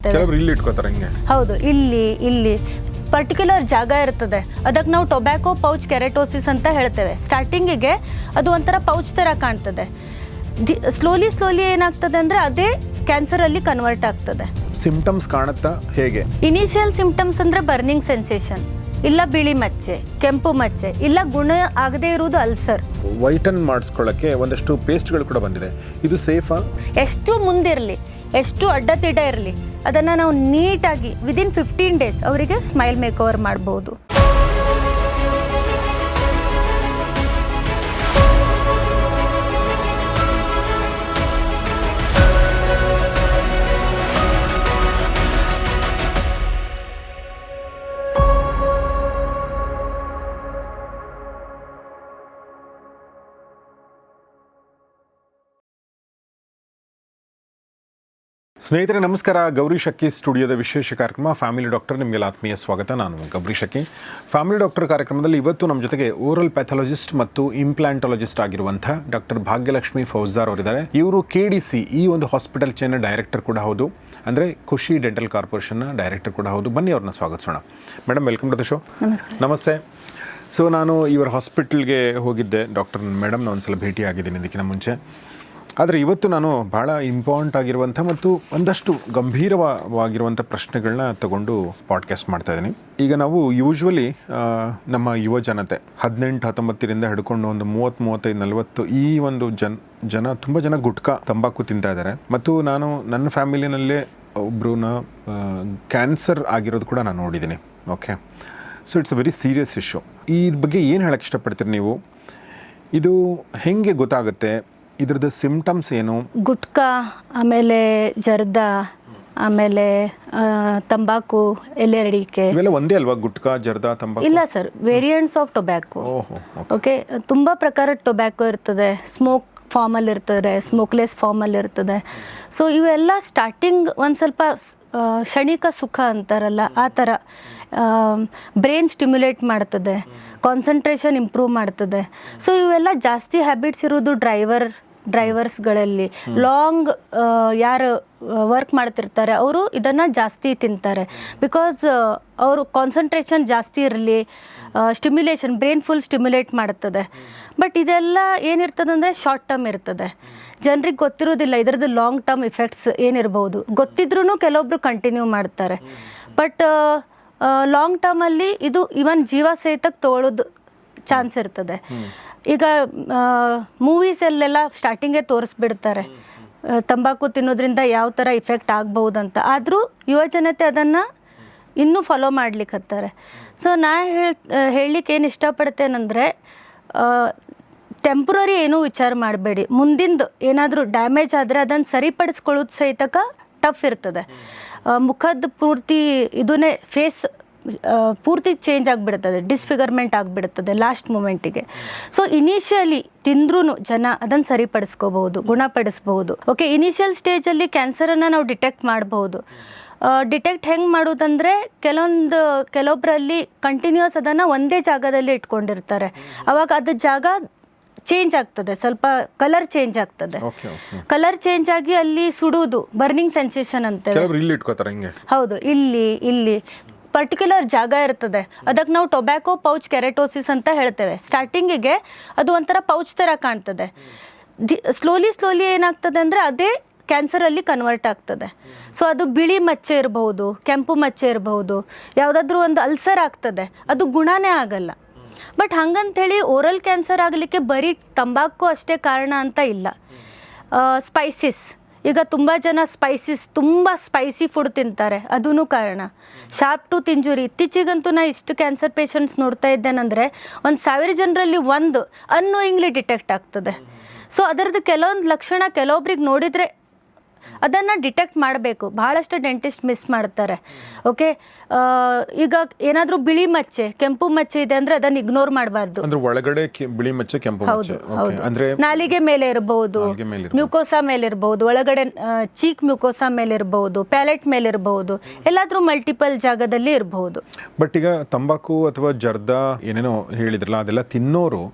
ಇಲ್ಲಿ ಇಟ್ಕೋತಾರೆ ಹಿಂಗೆ. ಹೌದು, ಇಲ್ಲಿ ಪರ್ಟಿಕ್ಯುಲರ್ ಜಾಗ ಇರ್ತದೆ. ಅದಕ್ಕೆ ನಾವು ಟೊಬ್ಯಾಕೋ ಪೌಚ್ ಕೆರೆಟೋಸಿಸ್ ಅಂತ ಹೇಳ್ತೇವೆ. ಸ್ಟಾರ್ಟಿಂಗಿಗೆ ಅದು ಒಂಥರ ಪೌಚ್ ಥರ ಕಾಣ್ತದೆ. ಸ್ಲೋಲಿ ಏನಾಗ್ತದೆ ಅಂದರೆ ಅದೇ ಕ್ಯಾನ್ಸರಲ್ಲಿ ಕನ್ವರ್ಟ್ ಆಗ್ತದೆ. ಸಿಂಪ್ಟಮ್ಸ್ ಕಾಣುತ್ತಾ ಹೇಗೆ? ಇನಿಷಿಯಲ್ ಸಿಂಪ್ಟಮ್ಸ್ ಅಂದರೆ ಬರ್ನಿಂಗ್ ಸೆನ್ಸೇಷನ್, ಇಲ್ಲ ಬಿಳಿ ಮಚ್ಚೆ, ಕೆಂಪು ಮಚ್ಚೆ, ಇಲ್ಲ ಗುಣ ಆಗದೇ ಇರುವುದು ಅಲ್ಸರ್. ವೈಟನ್ ಮಾಡಿಸ್ಕೊಳ್ಳೋಕ್ಕೆ ಒಂದಷ್ಟು ಪೇಸ್ಟ್ಗಳು ಕೂಡ ಬಂದಿದೆ. ಇದು ಸೇಫಾ? ಎಷ್ಟು ಮುಂದಿರಲಿ, ಎಷ್ಟು ಅಡ್ಡತಿಡ್ಡ ಇರಲಿ, ಅದನ್ನು ನಾವು ನೀಟಾಗಿ ವಿದಿನ್ 15 days ಅವರಿಗೆ ಸ್ಮೈಲ್ ಮೇಕ್ ಓವರ್ ಮಾಡ್ಬೋದು. ಸ್ನೇಹಿತರೆ ನಮಸ್ಕಾರ. ಗೌರಿ ಶಕ್ಕಿ ಸ್ಟುಡಿಯೋದ ವಿಶೇಷ ಕಾರ್ಯಕ್ರಮ ಫ್ಯಾಮಿಲಿ ಡಾಕ್ಟರ್, ನಿಮಗೆಲ್ಲ ಆತ್ಮೀಯ ಸ್ವಾಗತ. ನಾನು ಗೌರಿ ಶಕ್ಕಿ. ಫ್ಯಾಮಿಲಿ ಡಾಕ್ಟರ್ ಕಾರ್ಯಕ್ರಮದಲ್ಲಿ ಇವತ್ತು ನಮ್ಮ ಜೊತೆಗೆ ಓರಲ್ ಪ್ಯಾಥಾಲಜಿಸ್ಟ್ ಮತ್ತು ಇಂಪ್ಲಾಂಟಾಲಜಿಸ್ಟ್ ಆಗಿರುವಂಥ ಡಾಕ್ಟರ್ ಭಾಗ್ಯಲಕ್ಷ್ಮಿ ಫೌಜ್ದಾರ್ ಅವರಿದ್ದಾರೆ. ಇವರು KDC ಈ ಒಂದು ಹಾಸ್ಪಿಟಲ್ ಚೈನ್ನ ಡೈರೆಕ್ಟರ್ ಕೂಡ ಹೌದು, ಅಂದರೆ ಖುಷಿ ಡೆಂಟಲ್ ಕಾರ್ಪೊರೇಷನ್ನ ಡೈರೆಕ್ಟರ್ ಕೂಡ ಹೌದು. ಬನ್ನಿ ಅವ್ರನ್ನ ಸ್ವಾಗತಿಸೋಣ. Madam, welcome to the show. ನಮಸ್ತೆ. ಸೊ ನಾನು ಇವರ ಹಾಸ್ಪಿಟಲ್ಗೆ ಹೋಗಿದ್ದೆ, ಡಾಕ್ಟರ್ ಮೇಡಮ್ನ ಒಂದು ಸಲ ಭೇಟಿ ಆಗಿದ್ದೀನಿ ಇದಕ್ಕಿಂತ ಮುಂಚೆ. ಆದರೆ ಇವತ್ತು ನಾನು ಭಾಳ ಇಂಪಾರ್ಟೆಂಟ್ ಆಗಿರುವಂಥ ಮತ್ತು ಒಂದಷ್ಟು ಗಂಭೀರವಾಗಿರುವಂಥ ಪ್ರಶ್ನೆಗಳನ್ನ ತಗೊಂಡು ಪಾಡ್ಕಾಸ್ಟ್ ಮಾಡ್ತಾಯಿದ್ದೀನಿ. ಈಗ ನಾವು ಯೂಶ್ವಲಿ ನಮ್ಮ ಯುವ ಜನತೆ 18-19ರಿಂದ ಹಿಡ್ಕೊಂಡು ಒಂದು 30-35-40 ಈ ಒಂದು ಜನ ತುಂಬ ಜನ ಗುಟ್ಕಾ ತಂಬಾಕು ತಿಂತಾ ಇದ್ದಾರೆ. ಮತ್ತು ನಾನು ನನ್ನ ಫ್ಯಾಮಿಲಿನಲ್ಲೇ ಒಬ್ಬರನ್ನ ಕ್ಯಾನ್ಸರ್ ಆಗಿರೋದು ಕೂಡ ನಾನು ನೋಡಿದ್ದೀನಿ. Okay, so it's a very serious issue. ಈ ಬಗ್ಗೆ ಏನು ಹೇಳಕ್ಕೆ ಇಷ್ಟಪಡ್ತೀರಿ ನೀವು? ಇದು ಹೇಗೆ ಗೊತ್ತಾಗುತ್ತೆ? ಇದ್ರದ್ದು ಸಿಂಪ್ಟಮ್ಸ್ ಏನು? ಗುಟ್ಕಾ, ಆಮೇಲೆ ಜರ್ದ, ಆಮೇಲೆ ತಂಬಾಕು, ಎಲೆ ಅಡಿಕೆ ಇವೆಲ್ಲ ಒಂದೇ ಅಲ್ವಾ? ಗುಟ್ಕಾ, ಜರ್ದಾ, ತಂಬಾಕು? ಇಲ್ಲ sir, variants of tobacco. Okay, ತುಂಬ ಪ್ರಕಾರದ ಟೊಬ್ಯಾಕೋ ಇರ್ತದೆ. ಸ್ಮೋಕ್ ಫಾರ್ಮಲ್ಲಿ ಇರ್ತದೆ, ಸ್ಮೋಕ್ಲೆಸ್ ಫಾರ್ಮಲ್ಲಿ ಇರ್ತದೆ. ಸೊ ಇವೆಲ್ಲ ಸ್ಟಾರ್ಟಿಂಗ್ ಒಂದು ಸ್ವಲ್ಪ ಕ್ಷಣಿಕ ಸುಖ ಅಂತಾರಲ್ಲ, ಆ ಥರ ಬ್ರೈನ್ ಸ್ಟಿಮ್ಯುಲೇಟ್ ಮಾಡ್ತದೆ, ಕಾನ್ಸಂಟ್ರೇಷನ್ ಇಂಪ್ರೂವ್ ಮಾಡ್ತದೆ. ಸೊ ಇವೆಲ್ಲ ಜಾಸ್ತಿ ಹ್ಯಾಬಿಟ್ಸ್ ಇರೋದು ಡ್ರೈವರ್ಸ್ಗಳಲ್ಲಿ. ಲಾಂಗ್ ಯಾರು ವರ್ಕ್ ಮಾಡ್ತಿರ್ತಾರೆ ಅವರು ಇದನ್ನು ಜಾಸ್ತಿ ತಿಂತಾರೆ. ಬಿಕಾಸ್ ಅವರು ಕಾನ್ಸಂಟ್ರೇಷನ್ ಜಾಸ್ತಿ ಇರಲಿ, ಸ್ಟಿಮ್ಯುಲೇಷನ್, ಬ್ರೈನ್ ಫುಲ್ ಸ್ಟಿಮ್ಯುಲೇಟ್ ಮಾಡ್ತದೆ. ಬಟ್ ಇದೆಲ್ಲ ಏನಿರ್ತದೆ ಅಂದರೆ ಶಾರ್ಟ್ ಟರ್ಮ್ ಇರ್ತದೆ. ಜನರಿಗೆ ಗೊತ್ತಿರೋದಿಲ್ಲ ಇದರದ್ದು ಲಾಂಗ್ ಟರ್ಮ್ ಇಫೆಕ್ಟ್ಸ್ ಏನಿರ್ಬೋದು. ಗೊತ್ತಿದ್ರೂ ಕೆಲವೊಬ್ರು ಕಂಟಿನ್ಯೂ ಮಾಡ್ತಾರೆ. ಬಟ್ ಲಾಂಗ್ ಟರ್ಮಲ್ಲಿ ಇದು ಇವನ್ ಜೀವ ಸಹಿತಕ್ಕೆ ತೊಗೊಳ್ಳೋದು ಚಾನ್ಸ್ ಇರ್ತದೆ. ಈಗ ಮೂವೀಸಲ್ಲೆಲ್ಲ ಸ್ಟಾರ್ಟಿಂಗೇ ತೋರಿಸ್ಬಿಡ್ತಾರೆ ತಂಬಾಕು ತಿನ್ನೋದ್ರಿಂದ ಯಾವ ಥರ ಇಫೆಕ್ಟ್ ಆಗ್ಬೋದಂತ. ಆದರೂ ಯುವಜನತೆ ಅದನ್ನು ಇನ್ನೂ ಫಾಲೋ ಮಾಡ್ಲಿಕ್ಕತ್ತಾರೆ. ಸೊ ನಾ ಹೇಳಲಿಕ್ಕೆ ಏನು ಇಷ್ಟಪಡ್ತೇನೆಂದರೆ, ಟೆಂಪ್ರರಿ ಏನೂ ವಿಚಾರ ಮಾಡಬೇಡಿ. ಮುಂದಿಂದು ಏನಾದರೂ ಡ್ಯಾಮೇಜ್ ಆದರೆ ಅದನ್ನು ಸರಿಪಡಿಸ್ಕೊಳ್ಳೋದು ಸಹಿತಕ್ಕೆ ಟಫ್ ಇರ್ತದೆ. ಮುಖದ ಪೂರ್ತಿ ಇದನ್ನೇ ಫೇಸ್ ಪೂರ್ತಿ ಚೇಂಜ್ ಆಗಿಬಿಡ್ತದೆ, ಡಿಸ್ಫಿಗರ್ಮೆಂಟ್ ಆಗಿಬಿಡ್ತದೆ ಲಾಸ್ಟ್ ಮೂಮೆಂಟಿಗೆ. ಸೊ ಇನಿಷಿಯಲಿ ತಿಂದ್ರೂ ಜನ ಅದನ್ನು ಸರಿಪಡಿಸ್ಕೋಬಹುದು, ಗುಣಪಡಿಸ್ಬಹುದು. ಓಕೆ, ಇನಿಷಿಯಲ್ ಸ್ಟೇಜಲ್ಲಿ ಕ್ಯಾನ್ಸರನ್ನು ನಾವು ಡಿಟೆಕ್ಟ್ ಮಾಡ್ಬೋದು. ಡಿಟೆಕ್ಟ್ ಹೆಂಗೆ ಮಾಡೋದಂದರೆ, ಕೆಲವೊಬ್ಬರಲ್ಲಿ ಕಂಟಿನ್ಯೂಸ್ ಅದನ್ನು ಒಂದೇ ಜಾಗದಲ್ಲಿ ಇಟ್ಕೊಂಡಿರ್ತಾರೆ. ಅವಾಗ ಅದು ಜಾಗ ಚೇಂಜ್ ಆಗ್ತದೆ, ಸ್ವಲ್ಪ ಕಲರ್ ಚೇಂಜ್ ಆಗ್ತದೆ. ಕಲರ್ ಚೇಂಜ್ ಆಗಿ ಅಲ್ಲಿ ಸುಡುವುದು, ಬರ್ನಿಂಗ್ ಸೆನ್ಸೇಷನ್ ಅಂತೇಳಿ. ಹೌದು, ಇಲ್ಲಿ ಪರ್ಟಿಕ್ಯುಲರ್ ಜಾಗ ಇರ್ತದೆ. ಅದಕ್ಕೆ ನಾವು ಟೊಬ್ಯಾಕೋ ಪೌಚ್ ಕೆರೆಟೋಸಿಸ್ ಅಂತ ಹೇಳ್ತೇವೆ. ಸ್ಟಾರ್ಟಿಂಗಿಗೆ ಅದು ಒಂಥರ ಪೌಚ್ ಥರ ಕಾಣ್ತದೆ. ಸ್ಲೋಲಿ ಏನಾಗ್ತದೆ ಅಂದರೆ ಅದೇ ಕ್ಯಾನ್ಸರಲ್ಲಿ ಕನ್ವರ್ಟ್ ಆಗ್ತದೆ. ಸೊ ಅದು ಬಿಳಿ ಮಚ್ಚೆ ಇರಬಹುದು, ಕೆಂಪು ಮಚ್ಚೆ ಇರಬಹುದು, ಯಾವುದಾದ್ರೂ ಒಂದು ಅಲ್ಸರ್ ಆಗ್ತದೆ, ಅದು ಗುಣನೇ ಆಗಲ್ಲ. ಬಟ್ ಹಂಗಂಥೇಳಿ ಓರಲ್ ಕ್ಯಾನ್ಸರ್ ಆಗಲಿಕ್ಕೆ ಬರೀ ತಂಬಾಕು ಅಷ್ಟೇ ಕಾರಣ ಅಂತ ಇಲ್ಲ. ಸ್ಪೈಸಿಸ್, ಈಗ ತುಂಬ ಜನ ತುಂಬ ಸ್ಪೈಸಿ ಫುಡ್ ತಿಂತಾರೆ, ಅದೂ ಕಾರಣ. ಶಾರ್ಪ್ ಟೂತ್ ಇಂಜುರಿ, ಇತ್ತೀಚೆಗಂತೂ ನಾ ಇಷ್ಟು ಕ್ಯಾನ್ಸರ್ ಪೇಷಂಟ್ಸ್ ನೋಡ್ತಾ ಇದ್ದೇನೆಂದರೆ 1000 ಜನರಲ್ಲಿ ಒಂದು ಅನ್ನೋಯಿಂಗ್ಲಿ ಡಿಟೆಕ್ಟ್ ಆಗ್ತದೆ. ಸೊ ಅದರದ್ದು ಕೆಲವೊಂದು ಲಕ್ಷಣ ಕೆಲವೊಬ್ರಿಗೆ ನೋಡಿದರೆ ಅದನ್ನು ಡಿಟೆಕ್ಟ್ ಮಾಡಬೇಕು. ಭಾಳಷ್ಟು ಡೆಂಟಿಸ್ಟ್ ಮಿಸ್ ಮಾಡ್ತಾರೆ. ಓಕೆ, ಈಗ ಏನಾದರೂ ಬಿಳಿ ಮಚ್ಚೆ, ಕೆಂಪು ಮಚ್ಚೆ ಇದೆ ಅಂದರೆ ಅದನ್ನು ಇಗ್ನೋರ್ ಮಾಡಬಾರ್ದು. ಒಳಗಡೆ ಬಿಳಿ ಮಚ್ಚೆ, ಕೆಂಪು ಮಚ್ಚೆ ಅಂದ್ರೆ ನಾಲಿಗೆ ಮೇಲೆ ಇರಬಹುದು, ಮ್ಯೂಕೋಸಾ ಮೇಲೆ ಇರಬಹುದು, ಒಳಗಡೆ ಚೀಕ್ ಮ್ಯೂಕೋಸಾ ಮೇಲೆ ಇರಬಹುದು, ಪ್ಯಾಲೆಟ್ ಮೇಲೆ ಇರಬಹುದು, ಎಲ್ಲಾದ್ರೂ ಮಲ್ಟಿಪಲ್ ಜಾಗದಲ್ಲಿ ಇರಬಹುದು. ಬಟ್ ಈಗ ತಂಬಾಕು ಅಥವಾ ಜರ್ದಾ ಏನೇನೋ ಹೇಳಿದ್ರಲ್ಲ, ಅದೆಲ್ಲ ತಿನ್ನೋರು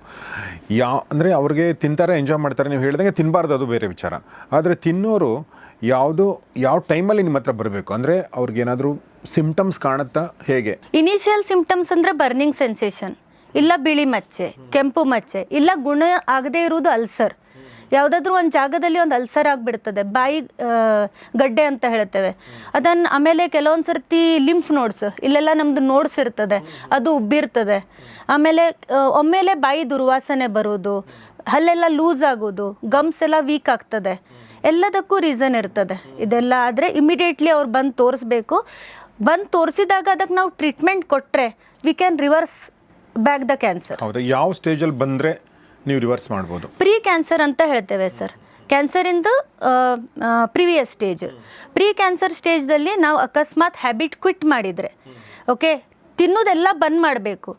ಅಂದರೆ ಅವ್ರಿಗೆ ತಿಂತಾರೆ, ಎಂಜಾಯ್ ಮಾಡ್ತಾರೆ. ನೀವು ಹೇಳಿದಂಗೆ ತಿನ್ನಬಾರ್ದು, ಅದು ಬೇರೆ ವಿಚಾರ. ಆದರೆ ತಿನ್ನೋರು ಯಾವ ಟೈಮಲ್ಲಿ ನಿಮ್ಮ ಹತ್ರ ಬರಬೇಕು? ಅಂದರೆ ಅವ್ರಿಗೇನಾದರೂ ಸಿಂಪ್ಟಮ್ಸ್ ಕಾಣುತ್ತಾ ಹೇಗೆ? ಇನಿಷಿಯಲ್ ಸಿಂಪ್ಟಮ್ಸ್ ಅಂದರೆ ಬರ್ನಿಂಗ್ ಸೆನ್ಸೇಷನ್, ಇಲ್ಲ ಬಿಳಿ ಮಚ್ಚೆ, ಕೆಂಪು ಮಚ್ಚೆ, ಇಲ್ಲ ಗುಣ ಆಗದೇ ಇರುವುದು ಅಲ್ಸರ್. ಯಾವುದಾದ್ರೂ ಒಂದು ಜಾಗದಲ್ಲಿ ಒಂದು ಅಲ್ಸರ್ ಆಗಿಬಿಡ್ತದೆ, ಬಾಯಿ ಗಡ್ಡೆ ಅಂತ ಹೇಳ್ತೇವೆ. ಅದನ್ನು ಆಮೇಲೆ ಕೆಲವೊಂದು ಸರ್ತಿ ಲಿಂಫ್ ನೋಡ್ಸ್, ಇಲ್ಲೆಲ್ಲ ನಮ್ಮದು ನೋಡ್ಸ್ ಇರ್ತದೆ, ಅದು ಉಬ್ಬಿರ್ತದೆ. ಆಮೇಲೆ ಒಮ್ಮೆಲೆ ಬಾಯಿ ದುರ್ವಾಸನೆ ಬರೋದು, ಹಲ್ಲೆಲ್ಲ ಲೂಸ್ ಆಗೋದು, ಗಮ್ಸ್ ಎಲ್ಲ ವೀಕ್ ಆಗ್ತದೆ. ಎಲ್ಲದಕ್ಕೂ ರೀಸನ್ ಇರ್ತದೆ. ಇದೆಲ್ಲ ಆದರೆ ಇಮಿಡಿಯೇಟ್ಲಿ ಅವ್ರು ಬಂದು ತೋರಿಸ್ಬೇಕು. ಬಂದು ತೋರಿಸಿದಾಗ ಅದಕ್ಕೆ ನಾವು ಟ್ರೀಟ್ಮೆಂಟ್ ಕೊಟ್ಟರೆ we can reverse back the cancer. ಹೌದಾ? ಯಾವ ಸ್ಟೇಜಲ್ಲಿ ಬಂದರೆ ನೀವು ರಿವರ್ಸ್ ಮಾಡ್ಬೋದು? ಪ್ರೀ ಕ್ಯಾನ್ಸರ್ ಅಂತ ಹೇಳ್ತೇವೆ ಸರ್. ಕ್ಯಾನ್ಸರಿಂದು ಪ್ರಿವಿಯಸ್ ಸ್ಟೇಜ್. ಪ್ರೀ ಕ್ಯಾನ್ಸರ್ ಸ್ಟೇಜ್ದಲ್ಲಿ ನಾವು ಅಕಸ್ಮಾತ್ ಹ್ಯಾಬಿಟ್ ಕ್ವಿಟ್ ಮಾಡಿದರೆ, ಓಕೆ, ತಿನ್ನೋದೆಲ್ಲ ಬಂದ್ ಮಾಡಬೇಕು.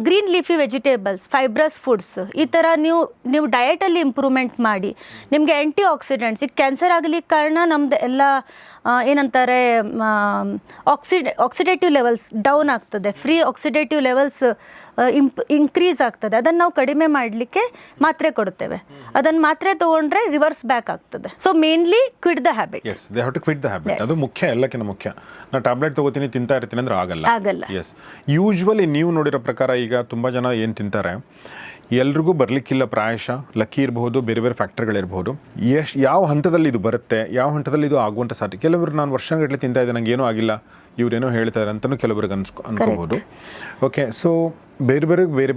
Green leafy vegetables, fibrous foods, ಈ ಥರ ನೀವು ಡಯಟಲ್ಲಿ ಇಂಪ್ರೂವ್ಮೆಂಟ್ ಮಾಡಿ ನಿಮಗೆ ಆ್ಯಂಟಿ ಆಕ್ಸಿಡೆಂಟ್ಸ್. ಈಗ ಕ್ಯಾನ್ಸರ್ ಆಗಲಿಕ್ಕೆ ಕಾರಣ ನಮ್ಮದು ಎಲ್ಲ ಏನಂತಾರೆ ಆಕ್ಸಿಡೇಟಿವ್ ಲೆವೆಲ್ಸ್ ಡೌನ್ ಆಗ್ತದೆ, ಫ್ರೀ ಆಕ್ಸಿಡೇಟಿವ್ ಲೆವೆಲ್ಸ್ ಇನ್ಕ್ರೀಸ್ ಆಗ್ತದೆ. ಅದನ್ನು ನಾವು ಕಡಿಮೆ ಮಾಡಲಿಕ್ಕೆ ಮಾತ್ರೆ ಕೊಡ್ತೇವೆ. ಅದನ್ನು ಮಾತ್ರೆ ತೊಗೊಂಡ್ರೆ ರಿವರ್ಸ್ ಬ್ಯಾಕ್ ಆಗ್ತದೆ. So mainly quit the habit. Yes, they have to quit the habit. ಅದು ಮುಖ್ಯ, ಎಲ್ಲಕ್ಕಿಂತ ಮುಖ್ಯ. ನಾನು ಟ್ಯಾಬ್ಲೆಟ್ ತೊಗೋತೀನಿ, ತಿಂತಾ ಇರ್ತೀನಿ ಅಂದ್ರೆ ಆಗಲ್ಲ. ಎಸ್, ಯೂಶ್ವಲಿ ನೀವು ನೋಡಿರೋ ಪ್ರಕಾರ ಈಗ ತುಂಬ ಜನ ಏನು ತಿಂತಾರೆ, ಎಲ್ರಿಗೂ ಬರಲಿಕ್ಕಿಲ್ಲ, ಪ್ರಾಯಶಃ ಲಕ್ಕಿ ಇರಬಹುದು, ಬೇರೆ ಬೇರೆ ಫ್ಯಾಕ್ಟರ್ಗಳಿರ್ಬೋದು. ಯಾವ ಹಂತದಲ್ಲಿ ಇದು ಬರುತ್ತೆ, ಯಾವ ಹಂತದಲ್ಲಿ ಇದು ಆಗುವಂಥ ಸಾಧ್ಯ. ಕೆಲವರು ನಾನು ವರ್ಷಗಟ್ಟಲೆ ತಿಂತಾ ಇದ್ದೆ, ನನಗೆ ಏನೂ ಆಗಿಲ್ಲ, ಇವರೇನೋ ಹೇಳ್ತಾರೆ ಅಂತಲೂ ಕೆಲವ್ರಿಗೆ ಅನ್ಕೋಬೋದು. ಓಕೆ, ಸೊ ಬೇರೆ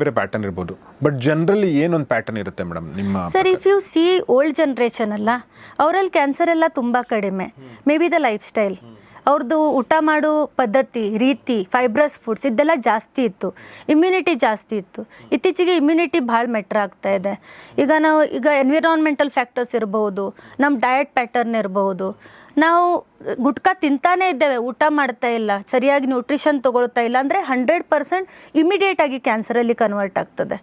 ಬೇರೆ ಪ್ಯಾಟರ್ನ್ ಇರ್ಬೋದು. ಬಟ್ ಜನರಲಿ ಏನೊಂದು ಪ್ಯಾಟರ್ನ್ ಇರುತ್ತೆ ಮೇಡಮ್ ನಿಮ್ಮ? Sir, if U C old generation ಅಲ್ಲ, ಅವರಲ್ಲಿ ಕ್ಯಾನ್ಸರ್ ಎಲ್ಲ ತುಂಬ ಕಡಿಮೆ. May be the life style, ಅವ್ರದ್ದು ಊಟ ಮಾಡೋ ಪದ್ಧತಿ, ರೀತಿ, ಫೈಬ್ರಸ್ ಫುಡ್ಸ್ ಇದೆಲ್ಲ ಜಾಸ್ತಿ ಇತ್ತು, ಇಮ್ಯುನಿಟಿ ಜಾಸ್ತಿ ಇತ್ತು. ಇತ್ತೀಚೆಗೆ ಇಮ್ಯುನಿಟಿ ಭಾಳ ಮೆಟ್ರ್ ಆಗ್ತಾ ಇದೆ. ಈಗ ಎನ್ವಿರಾನ್ಮೆಂಟಲ್ ಫ್ಯಾಕ್ಟರ್ಸ್ ಇರ್ಬೋದು, ನಮ್ಮ ಡಯಟ್ ಪ್ಯಾಟರ್ನ್ ಇರ್ಬೋದು. ನಾವು ಗುಟ್ಕಾ ತಿಂತಾನೇ ಇದ್ದೇವೆ, ಊಟ ಮಾಡ್ತಾ ಇಲ್ಲ, ಸರಿಯಾಗಿ ನ್ಯೂಟ್ರಿಷನ್ ತೊಗೊಳ್ತಾ ಇಲ್ಲ ಅಂದರೆ 100% ಇಮಿಡಿಯೇಟಾಗಿ ಕ್ಯಾನ್ಸರಲ್ಲಿ ಕನ್ವರ್ಟ್ ಆಗ್ತದೆ.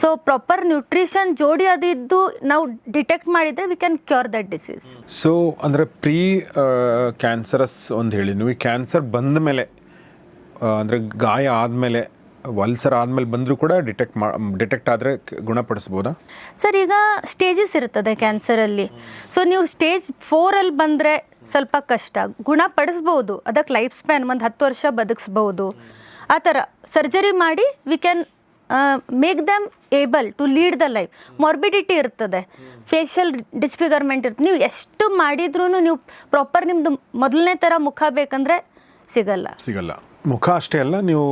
ಸೊ ಪ್ರಾಪರ್ ನ್ಯೂಟ್ರಿಷನ್ ಜೋಡಿ ಅದಿದ್ದು ನಾವು ಡಿಟೆಕ್ಟ್ ಮಾಡಿದರೆ we can cure that disease. So ಅಂದರೆ ಪ್ರೀ ಕ್ಯಾನ್ಸರಸ್ ಒಂದು ಹೇಳಿ ನೀವು, ಕ್ಯಾನ್ಸರ್ ಬಂದ ಮೇಲೆ ಅಂದರೆ ಗಾಯ ಆದಮೇಲೆ, ಅಲ್ಸರ್ ಆದಮೇಲೆ ಬಂದರೂ ಕೂಡ ಡಿಟೆಕ್ಟ್ ಆದರೆ ಗುಣಪಡಿಸ್ಬೋದಾ? ಸರ್, ಈಗ ಸ್ಟೇಜಸ್ ಇರ್ತದೆ ಕ್ಯಾನ್ಸರಲ್ಲಿ. ಸೊ ನೀವು ಸ್ಟೇಜ್ 4 ಬಂದರೆ ಸ್ವಲ್ಪ ಕಷ್ಟ, ಗುಣಪಡಿಸ್ಬೋದು. ಅದಕ್ಕೆ ಲೈಫ್ ಸ್ಪ್ಯಾನ್ ಒಂದು 10 ವರ್ಷ ಬದುಕಿಸ್ಬೋದು. ಆ ಥರ ಸರ್ಜರಿ ಮಾಡಿ we can make them able to lead the life. Morbidity ಇರ್ತದೆ, ಫೇಶಿಯಲ್ ಡಿಸ್ಫಿಗರ್ಮೆಂಟ್ ಇರ್ತದೆ. ನೀವು ಎಷ್ಟು ಮಾಡಿದ್ರೂ ನೀವು ಪ್ರಾಪರ್ ನಿಮ್ಮದು ಮೊದಲನೇ ಥರ ಮುಖ ಬೇಕಂದ್ರೆ ಸಿಗಲ್ಲ. ಮುಖ ಅಷ್ಟೇ ಅಲ್ಲ, ನೀವು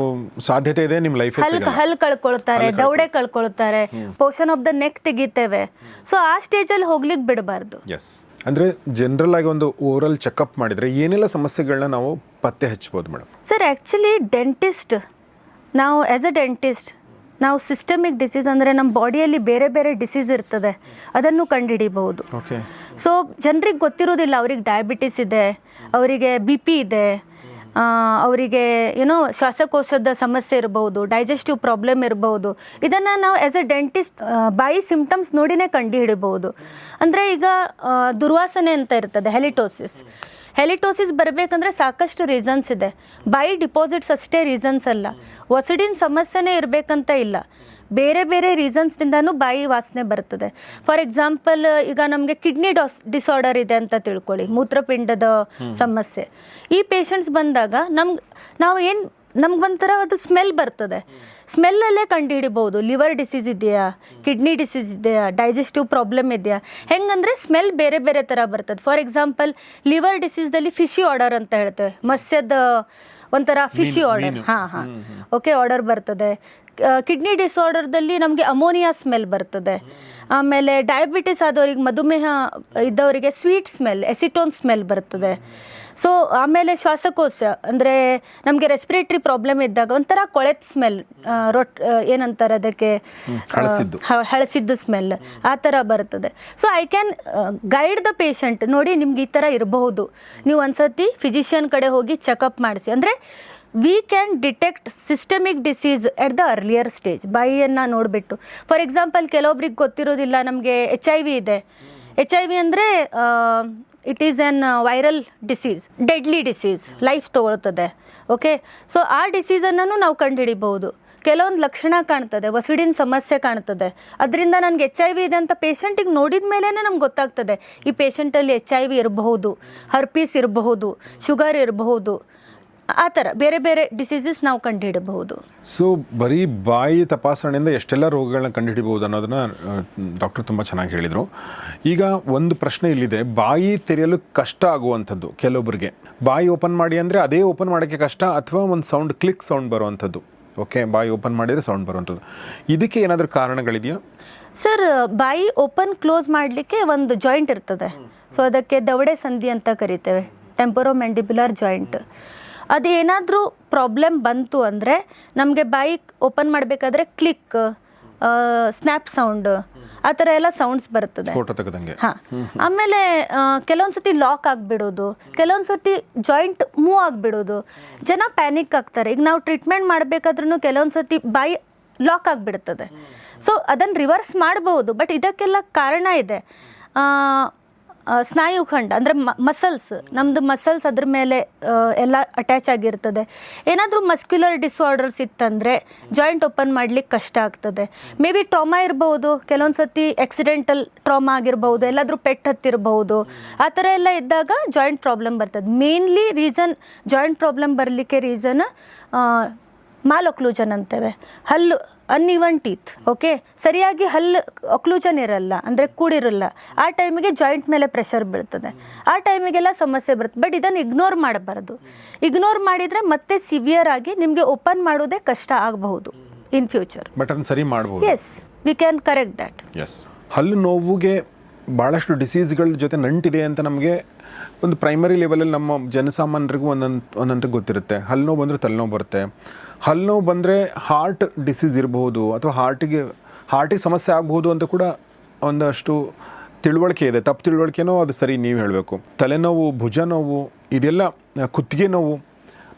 ಸಾಧ್ಯತೆ ಇದೆ ನಿಮ್ಮ ಲೈಫ್ ಹಲ್ಲು ಕಳ್ಕೊಳ್ತಾರೆ, ದೌಡೆ ಕಳ್ಕೊಳ್ತಾರೆ, ಪೋರ್ಷನ್ ಆಫ್ ದ ನೆಕ್ ತೆಗಿತೇವೆ. ಸೊ ಆ ಸ್ಟೇಜಲ್ಲಿ ಹೋಗ್ಲಿಕ್ಕೆ ಬಿಡಬಾರ್ದು. ಎಸ್, ಅಂದರೆ ಜನರಲ್ ಆಗಿ ಒಂದು ಓರಲ್ ಚೆಕಪ್ ಮಾಡಿದರೆ ಏನೆಲ್ಲ ಸಮಸ್ಯೆಗಳನ್ನ ನಾವು ಪತ್ತೆ ಹಚ್ಬೋದು ಮೇಡಮ್? ಸರ್, ಆ್ಯಕ್ಚುಲಿ ಡೆಂಟಿಸ್ಟ್, ನಾವು ಆ್ಯಸ್ ಅ ಡೆಂಟಿಸ್ಟ್ ನಾವು ಸಿಸ್ಟಮಿಕ್ ಡಿಸೀಸ್ ಅಂದರೆ ನಮ್ಮ ಬಾಡಿಯಲ್ಲಿ ಬೇರೆ ಬೇರೆ ಡಿಸೀಸ್ ಇರ್ತದೆ, ಅದನ್ನು ಕಂಡುಹಿಡಿಬಹುದು. ಓಕೆ. ಸೊ ಜನರಿಗೆ ಗೊತ್ತಿರೋದಿಲ್ಲ, ಅವ್ರಿಗೆ ಡಯಾಬಿಟಿಸ್ ಇದೆ, ಅವರಿಗೆ BP ಇದೆ, ಅವರಿಗೆ ಏನೋ ಶ್ವಾಸಕೋಶದ ಸಮಸ್ಯೆ ಇರಬಹುದು, ಡೈಜೆಸ್ಟಿವ್ ಪ್ರಾಬ್ಲಮ್ ಇರಬಹುದು. ಇದನ್ನು ನಾವು ಆ್ಯಸ್ ಎ ಡೆಂಟಿಸ್ಟ್ ಬಾಯಿ ಸಿಂಪ್ಟಮ್ಸ್ ನೋಡಿನೇ ಕಂಡು ಹಿಡಿಬಹುದು. ಅಂದರೆ ಈಗ ದುರ್ವಾಸನೆ ಅಂತ ಇರ್ತದೆ, ಹೆಲಿಟೋಸಿಸ್ ಬರಬೇಕಂದ್ರೆ ಸಾಕಷ್ಟು ರೀಸನ್ಸ್ ಇದೆ. ಬಾಯಿ ಡಿಪಾಸಿಟ್ಸ್ ಅಷ್ಟೇ ರೀಸನ್ಸ್ ಅಲ್ಲ, ಒಸಡಿನ ಸಮಸ್ಯೆನೇ ಇರಬೇಕಂತ ಇಲ್ಲ, ಬೇರೆ ಬೇರೆ ರೀಸನ್ಸ್ದಿಂದನೂ ಬಾಯಿ ವಾಸನೆ ಬರ್ತದೆ. ಫಾರ್ ಎಕ್ಸಾಂಪಲ್, ಈಗ ನಮಗೆ ಕಿಡ್ನಿ ಡಿಸಾರ್ಡರ್ ಇದೆ ಅಂತ ತಿಳ್ಕೊಳ್ಳಿ, ಮೂತ್ರಪಿಂಡದ ಸಮಸ್ಯೆ. ಈ ಪೇಷಂಟ್ಸ್ ಬಂದಾಗ ನಮ್ಗೊಂಥರ ಅದು ಸ್ಮೆಲ್ ಬರ್ತದೆ. ಸ್ಮೆಲ್ಲಲ್ಲೇ ಕಂಡುಹಿಡಿಬೋದು ಲಿವರ್ ಡಿಸೀಸ್ ಇದೆಯಾ, ಕಿಡ್ನಿ ಡಿಸೀಸ್ ಇದೆಯಾ, ಡೈಜೆಸ್ಟಿವ್ ಪ್ರಾಬ್ಲಮ್ ಇದೆಯಾ. ಹೆಂಗಂದರೆ ಸ್ಮೆಲ್ ಬೇರೆ ಬೇರೆ ಥರ ಬರ್ತದೆ. ಫಾರ್ ಎಕ್ಸಾಂಪಲ್, ಲಿವರ್ ಡಿಸೀಸ್ದಲ್ಲಿ ಫಿಶಿ ಆರ್ಡರ್ ಅಂತ ಹೇಳ್ತೇವೆ, ಮತ್ಸ್ಯದ ಒಂಥರ ಫಿಶಿ ಆರ್ಡರ್, ಓಕೆ, ಆರ್ಡರ್ ಬರ್ತದೆ. ಕಿಡ್ನಿ ಡಿಸಾರ್ಡರ್ದಲ್ಲಿ ನಮಗೆ ಅಮೋನಿಯಾ ಸ್ಮೆಲ್ ಬರ್ತದೆ. ಆಮೇಲೆ ಡಯಾಬಿಟಿಸ್ ಆದವರಿಗೆ, ಮಧುಮೇಹ ಇದ್ದವರಿಗೆ ಸ್ವೀಟ್ ಸ್ಮೆಲ್, ಎಸಿಟೋನ್ ಸ್ಮೆಲ್ ಬರ್ತದೆ. ಸೊ ಆಮೇಲೆ ಶ್ವಾಸಕೋಶ ಅಂದರೆ ನಮಗೆ ರೆಸ್ಪಿರೇಟರಿ ಪ್ರಾಬ್ಲಮ್ ಇದ್ದಾಗ ಒಂಥರ ಕೊಳೆತ ಸ್ಮೆಲ್, ಏನಂತಾರೆ ಅದಕ್ಕೆ, ಹಳಸಿದ್ದು ಸ್ಮೆಲ್, ಆ ಥರ ಬರ್ತದೆ. So I can guide the patient, ನೋಡಿ ನಿಮ್ಗೆ ಈ ಥರ ಇರಬಹುದು, ನೀವು ಒಂದ್ಸತಿ ಫಿಸಿಷಿಯನ್ ಕಡೆ ಹೋಗಿ ಚೆಕಪ್ ಮಾಡಿಸಿ. ಅಂದರೆ we can detect systemic disease at the earlier stage, ಬಾಯಿಯನ್ನು ನೋಡಿಬಿಟ್ಟು. ಫಾರ್ ಎಕ್ಸಾಂಪಲ್, ಕೆಲವೊಬ್ರಿಗೆ ಗೊತ್ತಿರೋದಿಲ್ಲ, ನಮಗೆ HIV ಇದೆ. HIV ಅಂದರೆ it is an viral disease, deadly disease, life ತೊಗೊಳ್ತದೆ. ಓಕೆ, ಸೊ ಆ ಡಿಸೀಸನ್ನು ನಾವು ಕಂಡುಹಿಡಿಬಹುದು. ಕೆಲವೊಂದು ಲಕ್ಷಣ ಕಾಣ್ತದೆ, ವಸಡಿನ ಸಮಸ್ಯೆ ಕಾಣ್ತದೆ. ಅದರಿಂದ ನನಗೆ HIV ಇದೆ ಅಂತ ಪೇಷಂಟಿಗೆ ನೋಡಿದ ಮೇಲೇ ನಮ್ಗೆ ಗೊತ್ತಾಗ್ತದೆ ಈ ಪೇಷಂಟಲ್ಲಿ HIV ಇರಬಹುದು, ಹರ್ಪೀಸ್ ಇರಬಹುದು, ಶುಗರ್ ಇರಬಹುದು, ಆ ಥರ ಬೇರೆ ಬೇರೆ ಡಿಸೀಸಸ್ ನಾವು ಕಂಡುಹಿಡಬಹುದು. ಸೊ ಬರೀ ಬಾಯಿ ತಪಾಸಣೆಯಿಂದ ಎಷ್ಟೆಲ್ಲ ರೋಗಗಳನ್ನ ಕಂಡುಹಿಡಿಬಹುದು ಅನ್ನೋದನ್ನ ಡಾಕ್ಟರ್ ತುಂಬ ಚೆನ್ನಾಗಿ ಹೇಳಿದರು. ಈಗ ಒಂದು ಪ್ರಶ್ನೆ ಇಲ್ಲಿದೆ, ಬಾಯಿ ತೆರೆಯಲು ಕಷ್ಟ ಆಗುವಂಥದ್ದು ಕೆಲವೊಬ್ಬರಿಗೆ. ಬಾಯಿ ಓಪನ್ ಮಾಡಿ ಅಂದರೆ ಅದೇ ಓಪನ್ ಮಾಡೋಕ್ಕೆ ಕಷ್ಟ, ಅಥವಾ ಒಂದು ಸೌಂಡ್ ಕ್ಲಿಕ್ ಸೌಂಡ್ ಬರುವಂಥದ್ದು. ಓಕೆ, ಬಾಯಿ ಓಪನ್ ಮಾಡಿದರೆ ಸೌಂಡ್ ಬರುವಂಥದ್ದು. ಇದಕ್ಕೆ ಏನಾದರೂ ಕಾರಣಗಳಿದೆಯಾ? ಸರ್, ಬಾಯಿ ಓಪನ್ ಕ್ಲೋಸ್ ಮಾಡಲಿಕ್ಕೆ ಒಂದು ಜಾಯಿಂಟ್ ಇರ್ತದೆ. ಸೊ ಅದಕ್ಕೆ ದವಡೆ ಸಂಧಿ ಅಂತ ಕರಿತೇವೆ, ಟೆಂಪೊರೊಮ್ಯಾಂಡಿಬ್ಯುಲರ್ ಜಾಯಿಂಟ್. ಅದು ಏನಾದರೂ ಪ್ರಾಬ್ಲಮ್ ಬಂತು ಅಂದರೆ ನಮಗೆ ಬಾಯಿ ಓಪನ್ ಮಾಡಬೇಕಾದ್ರೆ ಕ್ಲಿಕ್, ಸ್ನ್ಯಾಪ್ ಸೌಂಡ್, ಆ ಥರ ಎಲ್ಲ ಸೌಂಡ್ಸ್ ಬರ್ತದೆ. ಫೋಟೋ ತೆಗೆದಂಗೆ. ಹಾಂ. ಆಮೇಲೆ ಕೆಲವೊಂದು ಸತಿ ಲಾಕ್ ಆಗಿಬಿಡೋದು, ಕೆಲವೊಂದು ಸತಿ ಜಾಯಿಂಟ್ ಮೂವ್ ಆಗಿಬಿಡೋದು. ಜನ ಪ್ಯಾನಿಕ್ ಆಗ್ತಾರೆ. ಈಗ ನಾವು ಟ್ರೀಟ್ಮೆಂಟ್ ಮಾಡಬೇಕಾದ್ರೂ ಕೆಲವೊಂದು ಸತಿ ಬಾಯಿ ಲಾಕ್ ಆಗಿಬಿಡ್ತದೆ. ಸೊ ಅದನ್ನು ರಿವರ್ಸ್ ಮಾಡ್ಬೋದು, ಬಟ್ ಇದಕ್ಕೆಲ್ಲ ಕಾರಣ ಇದೆ. ಸ್ನಾಯುಖಂಡ ಅಂದರೆ ಮಸಲ್ಸ್, ನಮ್ಮದು ಮಸಲ್ಸ್ ಅದ್ರ ಮೇಲೆ ಎಲ್ಲ ಅಟ್ಯಾಚ್ ಆಗಿರ್ತದೆ. ಏನಾದರೂ ಮಸ್ಕ್ಯುಲರ್ ಡಿಸಾರ್ಡರ್ಸ್ ಇತ್ತಂದರೆ ಜಾಯಿಂಟ್ ಓಪನ್ ಮಾಡ್ಲಿಕ್ಕೆ ಕಷ್ಟ ಆಗ್ತದೆ. ಮೇ ಬಿ ಟ್ರಾಮಾ ಇರ್ಬೋದು, ಕೆಲವೊಂದು ಸತಿ ಆಕ್ಸಿಡೆಂಟಲ್ ಟ್ರಾಮಾ ಆಗಿರ್ಬೋದು, ಎಲ್ಲಾದರೂ ಪೆಟ್ಟು ಹತ್ತಿರಬಹುದು. ಆ ಥರ ಎಲ್ಲ ಇದ್ದಾಗ ಜಾಯಿಂಟ್ ಪ್ರಾಬ್ಲಮ್ ಬರ್ತದೆ. ಮೇನ್ಲಿ ರೀಸನ್ ಜಾಯಿಂಟ್ ಪ್ರಾಬ್ಲಮ್ ಬರಲಿಕ್ಕೆ ರೀಸನ್ ಮಾಲೊಕ್ಲೂಷನ್ ಅಂತೇವೆ. ಹಲ್ಲು ಅನ್ಇವನ್ ಟೀತ್. ಓಕೆ, ಸರಿಯಾಗಿ ಹಲ್ಲು ಒಕ್ಲೂಷನ್ ಇರಲ್ಲ, ಅಂದರೆ ಕೂಡಿರಲ್ಲ. ಆ ಟೈಮಿಗೆ ಜಾಯಿಂಟ್ ಮೇಲೆ ಪ್ರೆಷರ್ ಬೀಳ್ತದೆ. ಆ ಟೈಮಿಗೆಲ್ಲ ಸಮಸ್ಯೆ ಬರುತ್ತೆ. ಬಟ್ ಇದನ್ನು ಇಗ್ನೋರ್ ಮಾಡಬಾರ್ದು. ಇಗ್ನೋರ್ ಮಾಡಿದರೆ ಮತ್ತೆ ಸಿವಿಯರ್ ಆಗಿ ನಿಮಗೆ ಓಪನ್ ಮಾಡೋದೇ ಕಷ್ಟ ಆಗಬಹುದು ಇನ್ ಫ್ಯೂಚರ್. ಬಟ್ ಅದನ್ನು ಸರಿ ಮಾಡ್ಬೋದು. Yes, we can correct that. Yes. ಹಲ್ಲು ನೋವಿಗೆ ಭಾಳಷ್ಟು ಡಿಸೀಸ್ಗಳ ಜೊತೆ ನಂಟಿದೆ ಅಂತ ನಮಗೆ ಒಂದು ಪ್ರೈಮರಿ ಲೆವೆಲಲ್ಲಿ ನಮ್ಮ ಜನಸಾಮಾನ್ಯರಿಗೂ ಒಂದೊಂದು ಗೊತ್ತಿರುತ್ತೆ. ಹಲ್ಲು ನೋವು ಬಂದರೆ ತಲೆನೋವು ಬರುತ್ತೆ. ಹಲ್ಲು ನೋವು ಬಂದರೆ ಹಾರ್ಟ್ ಡಿಸೀಸ್ ಇರಬಹುದು, ಅಥವಾ ಹಾರ್ಟಿಗೆ ಸಮಸ್ಯೆ ಆಗಬಹುದು ಅಂತ ಕೂಡ ಒಂದಷ್ಟು ತಿಳುವಳಿಕೆ ಇದೆ. ತಪ್ಪು ತಿಳುವಳಿಕೆನೋ ಅದು ಸರಿ, ನೀವು ಹೇಳಬೇಕು. ತಲೆನೋವು, ಭುಜ ನೋವು, ಇದೆಲ್ಲ ಕುತ್ತಿಗೆ ನೋವು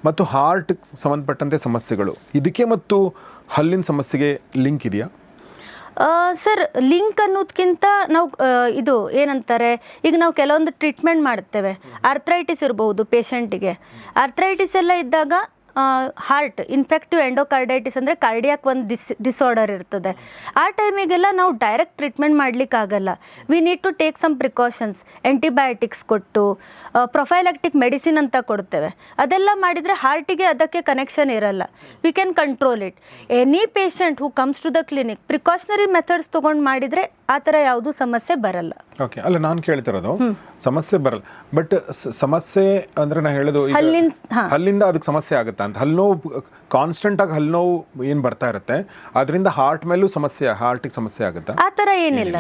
ಮತ್ತು ಹಾರ್ಟ್ ಸಂಬಂಧಪಟ್ಟಂತೆ ಸಮಸ್ಯೆಗಳು, ಇದಕ್ಕೆ ಮತ್ತು ಹಲ್ಲಿನ ಸಮಸ್ಯೆಗೆ ಲಿಂಕ್ ಇದೆಯಾ? ಸರ್, ಲಿಂಕ್ ಅನ್ನೋದಕ್ಕಿಂತ ನಾವು ಇದು ಏನಂತಾರೆ, ಈಗ ನಾವು ಕೆಲವೊಂದು ಟ್ರೀಟ್ಮೆಂಟ್ ಮಾಡ್ತೇವೆ. ಆರ್ಥ್ರೈಟಿಸ್ ಇರ್ಬೋದು ಪೇಷಂಟಿಗೆ. ಆರ್ಥ್ರೈಟಿಸ್ ಎಲ್ಲ ಇದ್ದಾಗ ಹಾರ್ಟ್ ಇನ್ಫೆಕ್ಟಿವ್ ಎಂಡೋಕಾರ್ಡೈಟಿಸ್ ಅಂದರೆ ಕಾರ್ಡಿಯಾಕ್ ಒಂದು ಡಿಸಾರ್ಡರ್ ಇರ್ತದೆ. ಆ ಟೈಮಿಗೆಲ್ಲ ನಾವು ಡೈರೆಕ್ಟ್ ಟ್ರೀಟ್ಮೆಂಟ್ ಮಾಡಲಿಕ್ಕಾಗಲ್ಲ. We need to take some precautions. Antibiotics ಕೊಟ್ಟು ಪ್ರೊಫೈಲಾಕ್ಟಿಕ್ ಮೆಡಿಸಿನ್ ಅಂತ ಕೊಡ್ತೇವೆ. ಅದೆಲ್ಲ ಮಾಡಿದರೆ ಹಾರ್ಟಿಗೆ ಅದಕ್ಕೆ ಕನೆಕ್ಷನ್ ಇರಲ್ಲ. We can control it. Any patient who comes to the clinic precautionary methods ತೊಗೊಂಡು ಮಾಡಿದರೆ ಆ ಥರ ಯಾವುದೂ ಸಮಸ್ಯೆ ಬರಲ್ಲ. ಓಕೆ, ಅಲ್ಲ ನಾನು ಕೇಳ್ತಿರೋದು ಸಮಸ್ಯೆ ಬರಲ್ಲ, ಬಟ್ ಸಮಸ್ಯೆ ಅಂದರೆ ನಾನು ಹೇಳೋದು ಹಲ್ಲಿಂದ ಅದಕ್ಕೆ ಸಮಸ್ಯೆ ಆಗುತ್ತಾ ಅಂತ. ಹಲ್ಲು ನೋವು ಕಾನ್ಸ್ಟೆಂಟ್ ಆಗಿ ಹಲ್ಲು ನೋವು ಏನು ಬರ್ತಾ ಇರುತ್ತೆ, ಅದರಿಂದ ಹಾರ್ಟ್ ಮೇಲೂ ಹಾರ್ಟಿಗೆ ಸಮಸ್ಯೆ ಆಗುತ್ತಾ? ಆ ಥರ ಏನಿಲ್ಲ.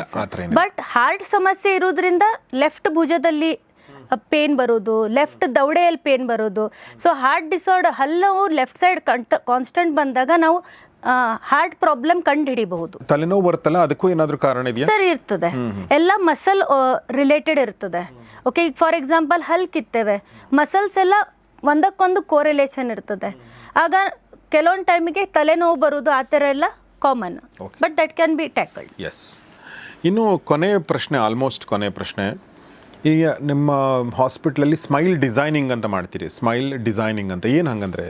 ಬಟ್ ಹಾರ್ಟ್ ಸಮಸ್ಯೆ ಇರೋದ್ರಿಂದ ಲೆಫ್ಟ್ ಭುಜದಲ್ಲಿ ಪೇನ್ ಬರೋದು, ಲೆಫ್ಟ್ ದವಡೆಯಲ್ಲಿ ಪೇನ್ ಬರೋದು. ಸೊ ಹಾರ್ಟ್ ಡಿಸಾರ್ಡರ್, ಹಲ್ಲು ಲೆಫ್ಟ್ ಸೈಡ್ ಕಾನ್ಸ್ಟೆಂಟ್ ಬಂದಾಗ ನಾವು ಹಾರ್ಟ್ ಪ್ರಾಬ್ಲಮ್ ಕಂಡು ಹಿಡಿಬಹುದು. ತಲೆನೋವು ಬರುತ್ತಲ್ಲ, ಅದಕ್ಕೂ ಏನಾದರೂ ಕಾರಣ ಇದೆಯಾ? ಸರಿ, ಇರ್ತದೆ. ಎಲ್ಲ ಮಸಲ್ ರಿಲೇಟೆಡ್ ಇರ್ತದೆ. ಓಕೆ, ಈಗ ಫಾರ್ ಎಕ್ಸಾಂಪಲ್ ಹಲ್ ಕಿತ್ತೇವೆ, ಮಸಲ್ಸ್ ಎಲ್ಲ ಒಂದಕ್ಕೊಂದು ಕೋರಿಲೇಷನ್ ಇರ್ತದೆ. ಆಗ ಕೆಲವೊಂದು ಟೈಮಿಗೆ ತಲೆನೋವು ಬರೋದು, ಆ ಥರ ಎಲ್ಲ common. But that can be tackled. Yes. ಇನ್ನು ಕೊನೆಯ ಪ್ರಶ್ನೆ, ಆಲ್ಮೋಸ್ಟ್ ಕೊನೆಯ ಪ್ರಶ್ನೆ. ಈಗ ನಿಮ್ಮ ಹಾಸ್ಪಿಟ್ಲಲ್ಲಿ ಸ್ಮೈಲ್ ಡಿಸೈನಿಂಗ್ ಅಂತ ಮಾಡ್ತೀರಿ. ಸ್ಮೈಲ್ ಡಿಸೈನಿಂಗ್ ಅಂತ ಏನು ಹಂಗಂದ್ರೆ?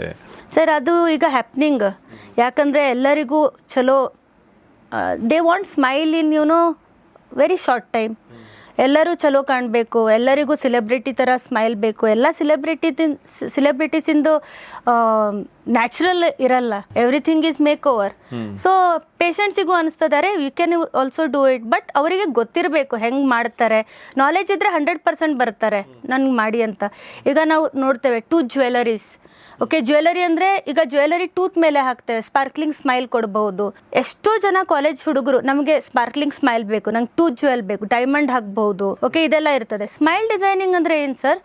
ಸರ್, ಅದು ಈಗ ಹ್ಯಾಪ್ನಿಂಗ್. ಯಾಕಂದರೆ ಎಲ್ಲರಿಗೂ ಚಲೋ they want smile in very short time. ಎಲ್ಲರೂ ಚಲೋ ಕಾಣಬೇಕು, ಎಲ್ಲರಿಗೂ ಸೆಲೆಬ್ರಿಟಿ ಥರ ಸ್ಮೈಲ್ ಬೇಕು. ಎಲ್ಲ ಸೆಲೆಬ್ರಿಟೀಸಿಂದು ನ್ಯಾಚುರಲ್ ಇರಲ್ಲ. Everything is make over. So ಪೇಷಂಟ್ಸಿಗೂ ಅನಿಸ್ತದಾರೆ you can also do it. But ಅವರಿಗೆ ಗೊತ್ತಿರಬೇಕು ಹೆಂಗೆ ಮಾಡ್ತಾರೆ. ನಾಲೆಜ್ ಇದ್ದರೆ 100% ಬರ್ತಾರೆ ನನಗೆ ಮಾಡಿ ಅಂತ. ಈಗ ನಾವು ನೋಡ್ತೇವೆ ಜ್ಯುವೆಲರೀಸ್. ಓಕೆ, ಜ್ಯುವೆಲರಿ ಅಂದರೆ ಈಗ ಜ್ಯುವೆಲರಿ ಟೂತ್ ಮೇಲೆ ಹಾಕ್ತೇವೆ, ಸ್ಪಾರ್ಕ್ಲಿಂಗ್ ಸ್ಮೈಲ್ ಕೊಡ್ಬೋದು. ಎಷ್ಟೋ ಜನ ಕಾಲೇಜ್ ಹುಡುಗರು ನಮಗೆ ಸ್ಪಾರ್ಕ್ಲಿಂಗ್ ಸ್ಮೈಲ್ ಬೇಕು, ನಂಗೆ ಟೂತ್ ಜ್ಯುವೆಲ್ ಬೇಕು, ಡೈಮಂಡ್ ಹಾಕ್ಬಹುದು. ಓಕೆ, ಇದೆಲ್ಲ ಇರ್ತದೆ. ಸ್ಮೈಲ್ ಡಿಸೈನಿಂಗ್ ಅಂದರೆ ಏನು ಸರ್?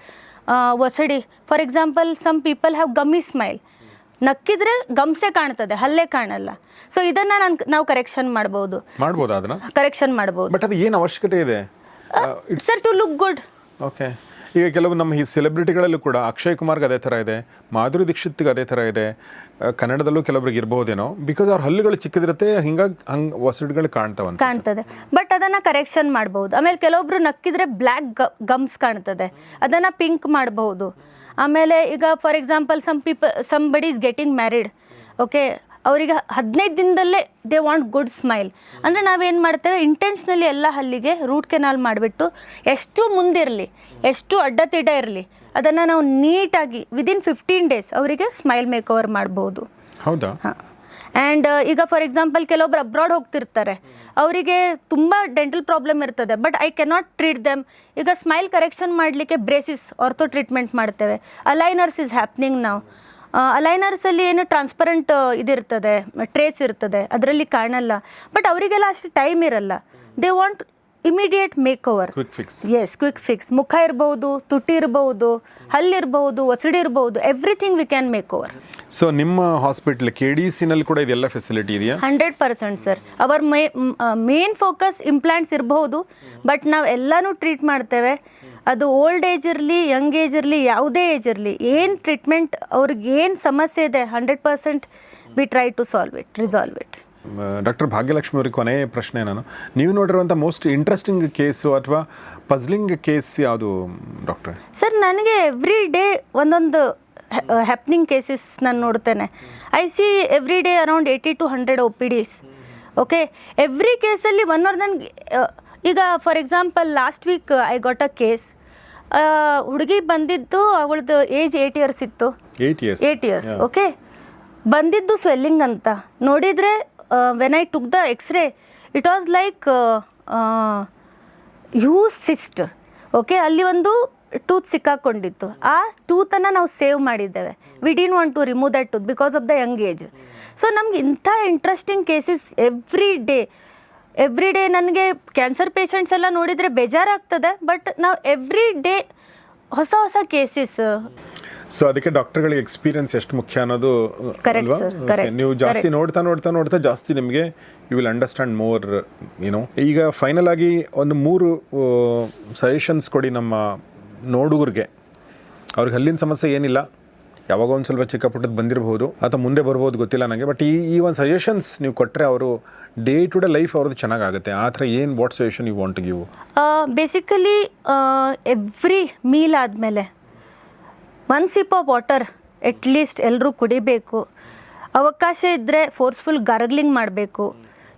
ವಸಡಿ, for example some people have gummy smile. ನಕ್ಕಿದ್ರೆ ಗಮ್ಸೆ ಕಾಣ್ತದೆ, ಹಲ್ಲೇ ಕಾಣಲ್ಲ. ಸೊ ಇದನ್ನು ನಾವು ಕರೆಕ್ಷನ್ ಮಾಡ್ಬೋದು. ಅದನ್ನ ಕರೆಕ್ಷನ್ ಮಾಡ್ಬೋದು. ಬಟ್ ಅದು ಏನು ಅವಶ್ಯಕತೆ ಇದೆ sir? To look good. Okay. ಈಗ ಕೆಲವು ನಮ್ಮ ಈ ಸೆಲೆಬ್ರಿಟಿಗಳಲ್ಲೂ ಕೂಡ ಅಕ್ಷಯ್ ಕುಮಾರ್ಗೆ ಅದೇ ಥರ ಇದೆ, ಮಾಧುರಿ ದೀಕ್ಷಿತ್ಗೆ ಅದೇ ಥರ ಇದೆ, ಕನ್ನಡದಲ್ಲೂ ಕೆಲವರಿಗೆ ಇರ್ಬೋದೇನೋ. ಬಿಕಾಸ್ ಅವ್ರ ಹಲ್ಲುಗಳು ಚಿಕ್ಕದಿರುತ್ತೆ, ಹಿಂಗಾಗಿ ಹಂಗೆ ವಸಡುಗಳು ಕಾಣ್ತದೆ. ಬಟ್ ಅದನ್ನು ಕರೆಕ್ಷನ್ ಮಾಡ್ಬೋದು. ಆಮೇಲೆ ಕೆಲವೊಬ್ರು ನಕ್ಕಿದ್ರೆ ಬ್ಲ್ಯಾಕ್ ಗಮ್ಸ್ ಕಾಣ್ತದೆ, ಅದನ್ನು ಪಿಂಕ್ ಮಾಡ್ಬೋದು. ಆಮೇಲೆ ಈಗ ಫಾರ್ ಎಕ್ಸಾಂಪಲ್ ಸಮ್ ಬಡಿ ಈಸ್ ಗೆಟಿಂಗ್ ಮ್ಯಾರಿಡ್. ಓಕೆ, ಅವರಿಗೆ 15 ದಿನದಲ್ಲೇ ದೇ ವಾಂಟ್ ಗುಡ್ ಸ್ಮೈಲ್. ಅಂದರೆ ನಾವೇನು ಮಾಡ್ತೇವೆ, ಇಂಟೆನ್ಷನಲಿ ಎಲ್ಲ ಹಲ್ಲಿಗೆ ರೂಟ್ ಕೆನಾಲ್ ಮಾಡಿಬಿಟ್ಟು ಎಷ್ಟು ಮುಂದಿರಲಿ, ಎಷ್ಟು ಅಡ್ಡತಿಡ್ಡ ಇರಲಿ, ಅದನ್ನು ನಾವು ನೀಟಾಗಿ ವಿದಿನ್ 15 ಡೇಸ್ ಅವರಿಗೆ ಸ್ಮೈಲ್ ಮೇಕ್ ಓವರ್ ಮಾಡ್ಬೋದು. ಹೌದಾ? ಹಾಂ. ಆ್ಯಂಡ್ ಈಗ ಫಾರ್ ಎಕ್ಸಾಂಪಲ್ ಕೆಲವೊಬ್ರು ಅಬ್ರಾಡ್ ಹೋಗ್ತಿರ್ತಾರೆ, ಅವರಿಗೆ ತುಂಬ ಡೆಂಟಲ್ ಪ್ರಾಬ್ಲಮ್ ಇರ್ತದೆ, but I cannot treat them. ಈಗ ಸ್ಮೈಲ್ ಕರೆಕ್ಷನ್ ಮಾಡಲಿಕ್ಕೆ ಬ್ರೇಸಿಸ್ ಆರ್ಥೋ ಟ್ರೀಟ್ಮೆಂಟ್ ಮಾಡ್ತೇವೆ. ಅಲೈನರ್ಸ್ ಇಸ್ ಹ್ಯಾಪ್ನಿಂಗ್ ನಾವು. ಅಲೈನರ್ಸಲ್ಲಿ ಏನು ಟ್ರಾನ್ಸ್ಪರೆಂಟ್ ಇದಿರ್ತದೆ, ಟ್ರೇಸ್ ಇರ್ತದೆ, ಅದರಲ್ಲಿ ಕಾಣಲ್ಲ. ಬಟ್ ಅವರಿಗೆಲ್ಲ ಅಷ್ಟು ಟೈಮ್ ಇರಲ್ಲ. They want immediate makeover. Quick fix. Yes, quick fix. ಮುಖ ಇರ್ಬೋದು, ತುಟಿ ಇರ್ಬೋದು, ಹಲ್ಲಿರ್ಬೋದು, ಒಸಡಿ ಇರ್ಬೋದು, everything we can make over. So ನಿಮ್ಮ ಹಾಸ್ಪಿಟಲ್ KDCನಲ್ಲಿ ಕೂಡ ಇದೆಲ್ಲ ಫೆಸಿಲಿಟಿ ಇದೆಯಾ? 100% sir. Our main focus implants ಇರಬಹುದು, ಬಟ್ ನಾವು ಎಲ್ಲನೂ ಟ್ರೀಟ್ ಮಾಡ್ತೇವೆ. ಅದು ಓಲ್ಡ್ ಏಜ್ ಇರಲಿ, ಯಂಗ್ ಏಜ್ ಇರಲಿ, ಯಾವುದೇ ಏಜ್ ಇರಲಿ, ಏನು ಟ್ರೀಟ್ಮೆಂಟ್ ಅವ್ರಿಗೆ ಏನು ಸಮಸ್ಯೆ ಇದೆ 100% we try to resolve it. Doctor Bhagyalakshmi ಅವ್ರಿಗೆ ಕೊನೆಯ ಪ್ರಶ್ನೆ, ನೀವು ನೋಡಿರುವಂಥ ಮೋಸ್ಟ್ ಇಂಟ್ರೆಸ್ಟಿಂಗ್ ಕೇಸು ಅಥವಾ ಪಜ್ಲಿಂಗ್ ಕೇಸ್ ಯಾವುದು ಡಾಕ್ಟರ್? ಸರ್, ನನಗೆ ಎವ್ರಿ ಡೇ ಒಂದೊಂದು ಹ್ಯಾಪ್ನಿಂಗ್ ಕೇಸಸ್ ನಾನು ನೋಡ್ತೇನೆ. I see every day around 80 to 100 OPDs. Okay, every ಕೇಸಲ್ಲಿ ಒನ್ ಆರ್ ನನಗೆ ಈಗ for example last week I got a case. ಹುಡುಗಿ ಬಂದಿದ್ದು, ಅವಳದು ಏಜ್ 8 years ಇತ್ತು. 8 years. ಓಕೆ, ಬಂದಿದ್ದು ಸ್ವೆಲ್ಲಿಂಗ್ ಅಂತ ನೋಡಿದರೆ when I took the xray it was like huge cyst. Okay, ಅಲ್ಲಿ ಒಂದು ಟೂತ್ ಸಿಕ್ಕಾಕೊಂಡಿತ್ತು. ಆ ಟೂತನ್ನು ನಾವು ಸೇವ್ ಮಾಡಿದ್ದೇವೆ. We didn't want to remove that tooth because of the young age. So ನಮ್ಗೆ ಇಂಥ ಇಂಟ್ರೆಸ್ಟಿಂಗ್ ಕೇಸಸ್ ಎವ್ರಿ ಡೇ ನನಗೆ ಕ್ಯಾನ್ಸರ್ ಪೇಷಂಟ್ಸ್ ಎಲ್ಲ ನೋಡಿದರೆ ಬೇಜಾರಾಗ್ತದೆ, ಬಟ್ ನಾವು ಎವ್ರಿ ಡೇ ಹೊಸ ಕೇಸಸ್. ಸೊ ಅದಕ್ಕೆ ಡಾಕ್ಟರ್ಗಳಿಗೆ ಎಕ್ಸ್ಪೀರಿಯನ್ಸ್ ಎಷ್ಟು ಮುಖ್ಯ ಅನ್ನೋದು ಕರೆಕ್ಟ್ ಸರ್, ಕರೆಕ್ಟ್. ನೀವು ಜಾಸ್ತಿ ನೋಡ್ತಾ ಜಾಸ್ತಿ ನಿಮಗೆ you will understand more you know. ಈಗ ಫೈನಲ್ ಆಗಿ ಒಂದು 3 ಸಜೆಷನ್ಸ್ ಕೊಡಿ ನಮ್ಮ ನೋಡುಗರಿಗೆ. ಅವ್ರಿಗೆ ಹಲ್ಲಿನ ಸಮಸ್ಯೆ ಏನಿಲ್ಲ, ಯಾವಾಗ ಒಂದು ಸ್ವಲ್ಪ ಚಿಕ್ಕ ಪುಟ್ಟದ್ದು ಬಂದಿರಬಹುದು ಅಥವಾ ಮುಂದೆ ಬರ್ಬೋದು, ಗೊತ್ತಿಲ್ಲ ನನಗೆ. ಬಟ್ ಈ ಒಂದು ಸಜೆಷನ್ಸ್ ನೀವು ಕೊಟ್ಟರೆ ಅವರು ಡೇ ಟು ಡೇ ಲೈಫ್ ಅವ್ರದ್ದು ಚೆನ್ನಾಗುತ್ತೆ. ಆ ಥರ ಏನು what suggestion you want to give? Basically every meal ಆದಮೇಲೆ 1 sip ಆಫ್ ವಾಟರ್ ಅಟ್ಲೀಸ್ಟ್ ಎಲ್ಲರೂ ಕುಡಿಬೇಕು. ಅವಕಾಶ ಇದ್ದರೆ ಫೋರ್ಸ್ಫುಲ್ ಗಾರ್ಗ್ಲಿಂಗ್ ಮಾಡಬೇಕು.